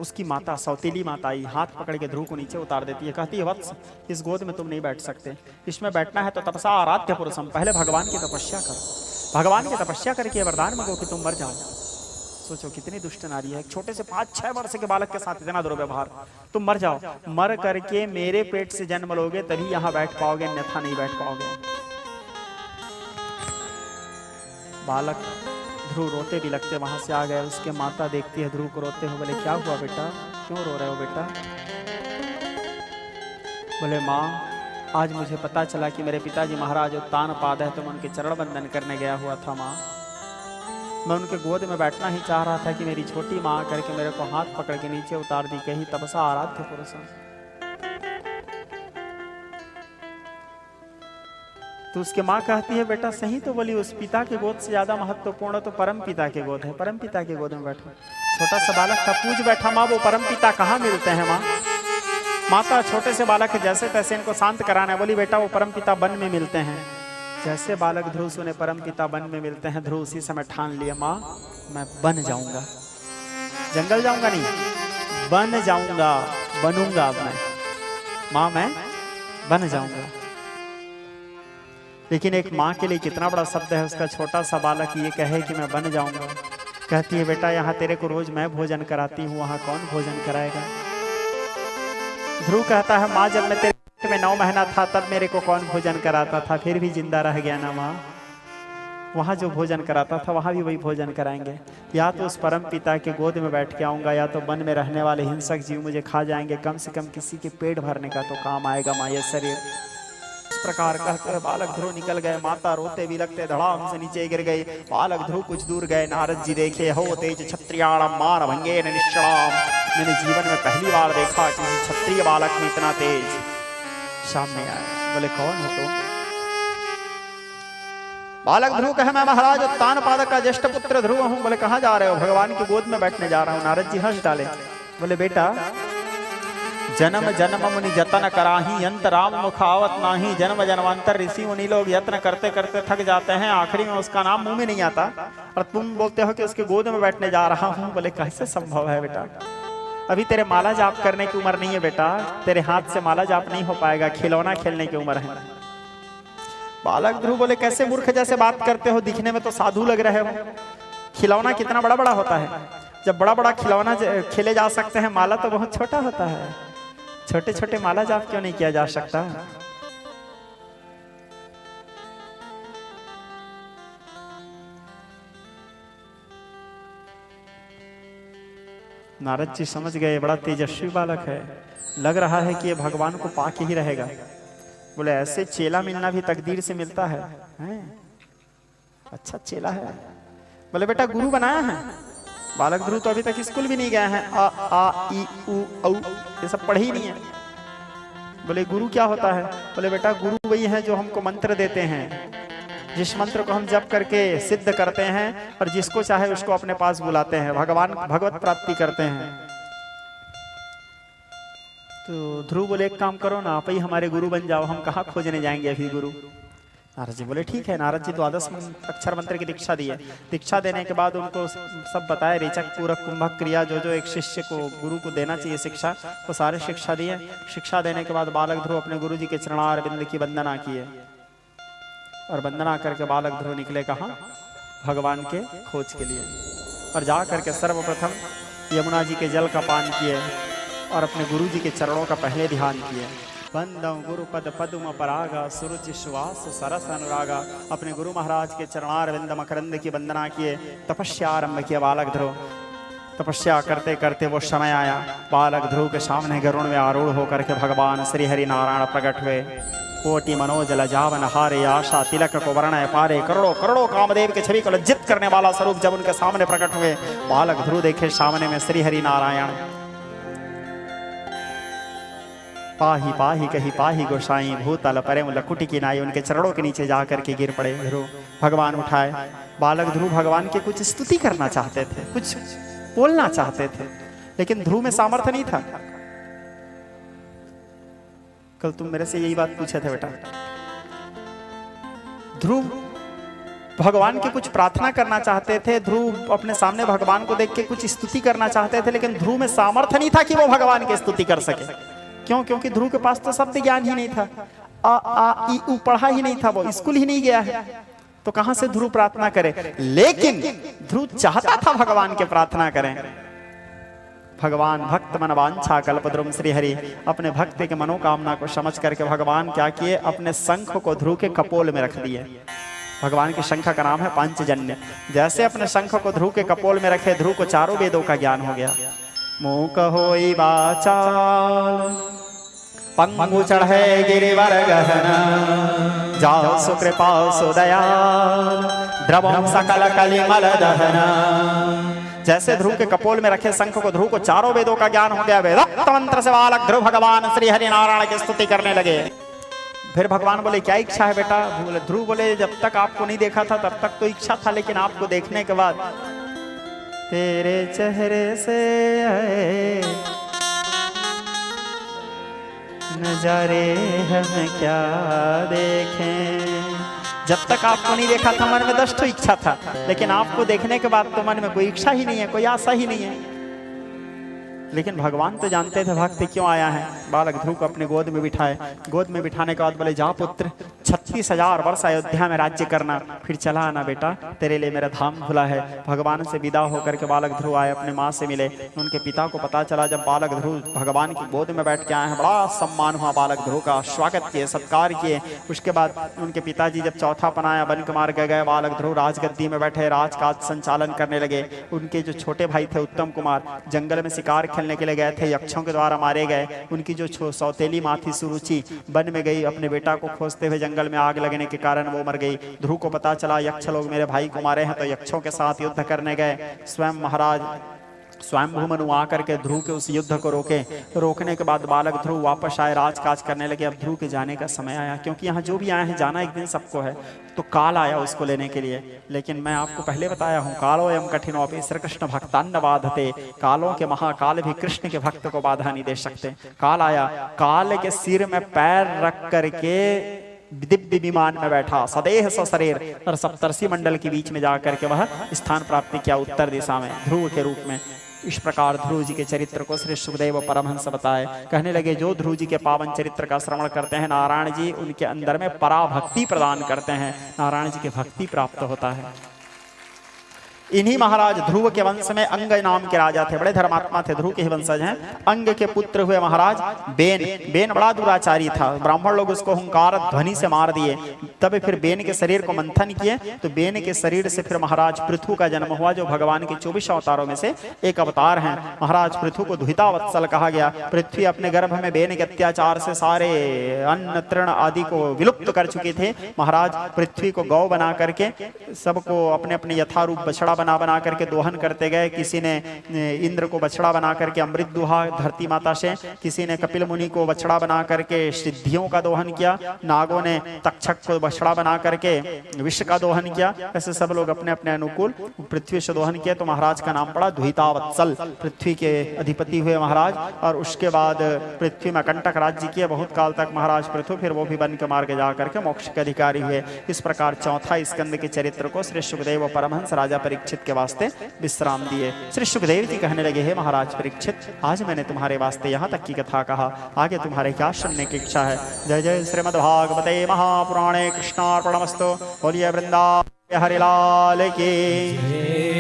उसकी माता, सौतेली माता आई, हाथ पकड़ के ध्रुव को नीचे उतार देती है। कहती है वत्स, इस गोद में तुम नहीं बैठ सकते, इसमें बैठना है तो तपसा आराध्य पुरुषम, पहले भगवान की तपस्या करो। भगवान की तपस्या करके वरदान मांगो कि तुम मर जाओ। सोचो कितनी दुष्ट नारी है, एक छोटे से 5-6 वर्ष के बालक के साथ इतना दुर्व्यवहार। तुम मर जाओ, मर करके मेरे पेट से जन्म लोगे तभी यहाँ बैठ पाओगे, अन्यथा नहीं बैठ पाओगे। बालक ध्रुव रोते भी लगते वहां से आ गए। उसके माता देखती है ध्रुव को रोते हुए, बोले क्या हुआ बेटा, क्यों रो रहे हो बेटा? बोले माँ, आज मुझे पता चला कि मेरे पिताजी महाराज उत्तानपाद है, तो मैं उनके चरण वंदन करने गया हुआ था माँ। मैं उनके गोद में बैठना ही चाह रहा था कि मेरी छोटी माँ करके मेरे को हाथ पकड़ के नीचे उतार दी, कही तपसा आराध्य पुरुषम। तो उसके माँ कहती है बेटा सही तो बोली, उस पिता के गोद से ज्यादा महत्वपूर्ण तो परम पिता के गोद है, परम पिता के गोद में बैठो। छोटा सा बालक था, पूछ बैठा माँ वो परम पिता कहाँ मिलते हैं माँ? माता छोटे से बालक के जैसे तैसे इनको शांत कराना है, बोली बेटा वो परम पिता वन में मिलते हैं। जैसे बालक ध्रुव सुने परम पिता वन में मिलते हैं, ध्रुव उसी समय ठान लिया माँ मैं बन जाऊंगा, जंगल जाऊंगा नहीं, बन जाऊंगा, बनूंगा मैं माँ, मैं बन जाऊंगा। लेकिन एक माँ के लिए कितना बड़ा शब्द है, उसका छोटा सा बालक ये कहे कि मैं बन जाऊंगा। कहती है बेटा यहाँ तेरे को रोज मैं भोजन कराती हूँ, वहां कौन भोजन कराएगा? ध्रुव कहता है माँ जब मैं तेरे पेट में 9 महीना था तब मेरे को कौन भोजन कराता था, फिर भी जिंदा रह गया ना माँ। वहाँ जो भोजन कराता था वहाँ भी वही भोजन कराएंगे। या तो उस परम पिता के गोद में बैठ के आऊँगा, या तो वन में रहने वाले हिंसक जीव मुझे खा जाएंगे। कम से कम किसी के पेट भरने का तो काम आएगा माया शरीर। इस प्रकार कहकर बालक ध्रुव निकल गए। माता रोते भी लगते धड़ाम से नीचे गिर गई। बालक ध्रुव कुछ दूर गए। नारद जी देखे, हो तेज क्षत्रियाणम मान भंगेन निष्कलाम। मैंने जीवन में पहली बार देखा किसी क्षत्रिय बालक में इतना तेज। सामने आए, बोले कौन हो तुम? बालक ध्रुव कहे, मैं महाराज उत्तानपाद का ज्येष्ठ पुत्र ध्रुव हूँ। बोले कहाँ जा रहे हो? भगवान की गोद में बैठने जा रहा हूँ। नारद जी हंस डाले, बोले बेटा जन्म जन्म मुनि जतन कराही, अंत राम मुखावत नाही। जन्म जन्मांतर ऋषि मुनि लोग यत्न करते करते थक जाते हैं, आखिरी में उसका नाम मुंह में नहीं आता, और तुम बोलते हो कि उसके गोद में बैठने जा रहा हूँ। बोले कैसे संभव है बेटा? अभी तेरे माला जाप करने की उम्र नहीं है बेटा, तेरे हाथ से माला जाप नहीं हो पाएगा, खिलौना खेलने की उम्र है। बालक ध्रुव बोले कैसे मूर्ख जैसे बात करते हो, दिखने में तो साधु लग रहे हो। खिलौना कितना बड़ा बड़ा होता है, जब बड़ा बड़ा खिलौना खेले जा सकते हैं, माला तो बहुत छोटा होता है। छोटे छोटे माला जाप क्यों नहीं किया जा सकता? नारद जी समझ गए बड़ा तेजस्वी बालक है, लग रहा है कि ये भगवान को पाके ही रहेगा। बोले ऐसे चेला मिलना भी तकदीर से मिलता है, अच्छा चेला है। बोले बेटा गुरु बनाया है? बालक ध्रुव तो अभी तक स्कूल भी नहीं गया है, आ आ ई उ औ ये सब पढ़े ही नहीं है। बोले गुरु क्या होता है? बोले बेटा गुरु वही है जो हमको मंत्र देते हैं, जिस मंत्र को हम जप करके सिद्ध करते हैं और जिसको चाहे उसको अपने पास बुलाते हैं, भगवत प्राप्ति करते हैं। तो ध्रुव बोले एक काम करो ना, आप ही हमारे गुरु बन जाओ, हम कहाँ खोजने जाएंगे अभी गुरु। नारद जी बोले ठीक है। नारद जी 12 अक्षर मंत्र की दीक्षा दी है। दीक्षा देने के बाद उनको सब बताए, रेचक पूरक कुंभक क्रिया, जो जो एक शिष्य को गुरु को देना चाहिए शिक्षा, वो सारे शिक्षा दिए। शिक्षा देने के बाद बालक ध्रुव अपने गुरु जी के चरणार बिंद की वंदना किए, और वंदना करके बालक ध्रुव निकले कहाँ? भगवान के खोज के लिए। और जा करके सर्वप्रथम यमुना जी के जल का पान किए और अपने गुरु जी के चरणों का पहले ध्यान किए। बंदम गुरु पद पद्म परागा, सुरुचि सुवास सरस अनुरागा। अपने गुरु महाराज के चरणार बिंद मकरंद की वंदना किए, तपस्या आरंभ किया बालक ध्रुव। तपस्या करते करते वो समय आया, बालक ध्रुव के सामने गरुड़ में आरूढ़ होकर के भगवान श्री हरि नारायण प्रकट हुए। कोटि मनोज लजावन हारे, आशा तिलक को वर्ण पारे, करोड़ों करोड़ों कामदेव के छवि को लज्जित करने वाला स्वरूप जब उनके सामने प्रकट हुए, बालक ध्रुव देखे सामने में श्री हरि नारायण। पाही पाही कही पाही गोसाई, भूतल परे लकुटी की नाई। उनके चरणों के नीचे जाकर के गिर पड़े ध्रुव। भगवान उठाए। बालक ध्रुव भगवान के कुछ स्तुति करना चाहते थे, कुछ बोलना चाहते थे, लेकिन ध्रुव में सामर्थ्य नहीं था। कल तुम मेरे से यही बात पूछे थे बेटा। ध्रुव भगवान की कुछ प्रार्थना करना चाहते थे, ध्रुव अपने सामने भगवान को देख के कुछ स्तुति करना चाहते थे, लेकिन ध्रुव में सामर्थ्य नहीं था कि वो भगवान की स्तुति कर सके। क्यों? क्योंकि ध्रुव के पास तो शब्द ज्ञान ही नहीं था, आ आ ई उ पढ़ा ही नहीं था, वो स्कूल ही नहीं गया है, तो कहां से ध्रुव प्रार्थना करे। लेकिन ध्रुव चाहता था भगवान के प्रार्थना करें। भगवान भक्त मन वांछा कल्पद्रुम श्री हरि अपने भक्त के मनोकामना को समझ करके भगवान क्या किए, अपने शंख को ध्रुव के कपोल में रख दिए। भगवान के शंख का नाम है पांचजन्य। जैसे अपने शंख को ध्रुव के कपोल में रखे, ध्रुव को चारों वेदों का ज्ञान हो गया। मूक होई वाचाल, पंगु चढ़े गिरिवर गहन, जाओ सुकृपा सुदयाल, द्रवम सकल कलिमल दहन। जैसे ध्रुव के कपोल में रखे शंख को ध्रुव को चारों वेदों का ज्ञान हो गया। वेदोक्त मंत्र से बालक ध्रुव भगवान श्री हरि नारायण की स्तुति करने लगे। फिर भगवान बोले क्या इच्छा है बेटा? ध्रुव बोले जब तक आपको नहीं देखा था तब तक तो इच्छा था, लेकिन आपको देखने के बाद तेरे चेहरे से आए नजारे हम क्या देखें। जब तक आपको नहीं देखा था मन में 10 तो इच्छा था, लेकिन आपको देखने के बाद तो मन में कोई इच्छा ही नहीं है, कोई आशा ही नहीं है। लेकिन भगवान तो जानते थे भक्त क्यों आया है। बालक ध्रुव को अपने गोद में बिठाए। गोद में बिठाने के बाद बोले जा पुत्र, 36,000 वर्ष अयोध्या में राज्य करना, फिर चला आना बेटा, तेरे लिए मेरा धाम खुला है। भगवान से विदा होकर के बालक ध्रुव आए, अपने माँ से मिले। उनके पिता को पता चला जब बालक ध्रुव भगवान की गोद में बैठ के आए हैं, बड़ा सम्मान हुआ बालक ध्रुव का, स्वागत किए, सत्कार किए। उसके बाद उनके पिताजी जब चौथा पनाया बन के मार गए, बालक ध्रुव राजगद्दी में बैठे राजकाज संचालन करने लगे। उनके जो छोटे भाई थे उत्तम कुमार, जंगल में शिकार खेलने के लिए गए थे, यक्षों के द्वारा मारे गए। उनकी जो सौतेली माँ थी सुरुचि, वन में गई, अपने बेटा को खोजते हुए जंगल में आग लगने के कारण वो मर गई। ध्रुव को पता चला यक्ष लोग मेरे भाई को मारे हैं, तो यक्षों के साथ युद्ध करने गए। स्वयं महाराज स्वयं मनु आकर के ध्रुव के उस युद्ध को रोकने के बाद बालक ध्रुव वापस आए, राजकाज करने लगे। अब ध्रुव के जाने का समय आया, क्योंकि यहाँ जो भी आए हैं जाना एक दिन सबको है। तो काल आया उसको लेने के लिए, लेकिन मैं आपको पहले बताया हूँ कालो एवं कठिनोपि श्री कृष्ण भक्तान्न बाधते। कालों के महाकाल भी कृष्ण के भक्त को बाधा नहीं दे सकते। काल आया, काल के सिर में पैर रख करके दिव्य विमान में बैठा, सदेह सशरीर, और सप्तर्षि मंडल के बीच में जाकर के वह स्थान प्राप्ति किया उत्तर दिशा में ध्रुव के रूप में। इस प्रकार ध्रुव जी के चरित्र को श्री सुखदेव परमहंस बताए। कहने लगे जो ध्रुव जी के पावन चरित्र का श्रवण करते हैं, नारायण जी उनके अंदर में पराभक्ति प्रदान करते हैं, नारायण जी की भक्ति प्राप्त होता है। इन्हीं महाराज ध्रुव के वंश में अंग नाम के राजा थे, बड़े धर्मात्मा थे, ध्रुव के ही वंशज हैं। अंग के पुत्र हुए महाराज बेन। बेन बड़ा दुराचारी था, ब्राह्मण लोग उसको हुंकार ध्वनि से मार दिए। तब फिर बेन के शरीर को मंथन किए, तो बेन के शरीर से फिर महाराज पृथु का जन्म हुआ, जो भगवान के 24 अवतारों में से एक अवतार हैं। महाराज पृथु को दुहिता वत्सल कहा गया। पृथ्वी अपने गर्भ में बेन के अत्याचार से सारे अन्न तृण आदि को विलुप्त कर चुके थे। महाराज पृथ्वी को गौ बना करके सबको अपने अपने यथारूप बछड़ा बना करके दोहन करते गए। किसी ने इंद्र को बछड़ा बना करके अमृत दुहा धरती माता से, किसी ने कपिल मुनि को बछड़ा बना करके सिद्धियों का दोहन किया, नागों ने तक्षक को बछड़ा बना करके विश्व का दोहन किया। ऐसे सब लोग अपने अपने अनुकूल पृथ्वी से दोहन किया। तो महाराज का नाम पड़ा दुहितावत्सल, पृथ्वी के अधिपति हुए महाराज। और उसके बाद पृथ्वी में कंटक राज्य किए बहुत काल तक महाराज पृथु, फिर वो भी बन के मार्ग जा करके मोक्ष के अधिकारी हुए। इस प्रकार चौथा स्कंद के चरित्र को श्री सुखदेव परमहंस राजा परीक्षित के वास्ते विश्राम दिए। श्री सुखदेव जी कहने लगे, हे महाराज परीक्षित, आज मैंने तुम्हारे वास्ते यहाँ तक की कथा कहा, आगे तुम्हारे क्या सुनने की इच्छा है। जय जय श्रीमद्भागवते महापुराणे कृष्णार्पणमस्तु। बोलिए वृंदावन हरिलाल की।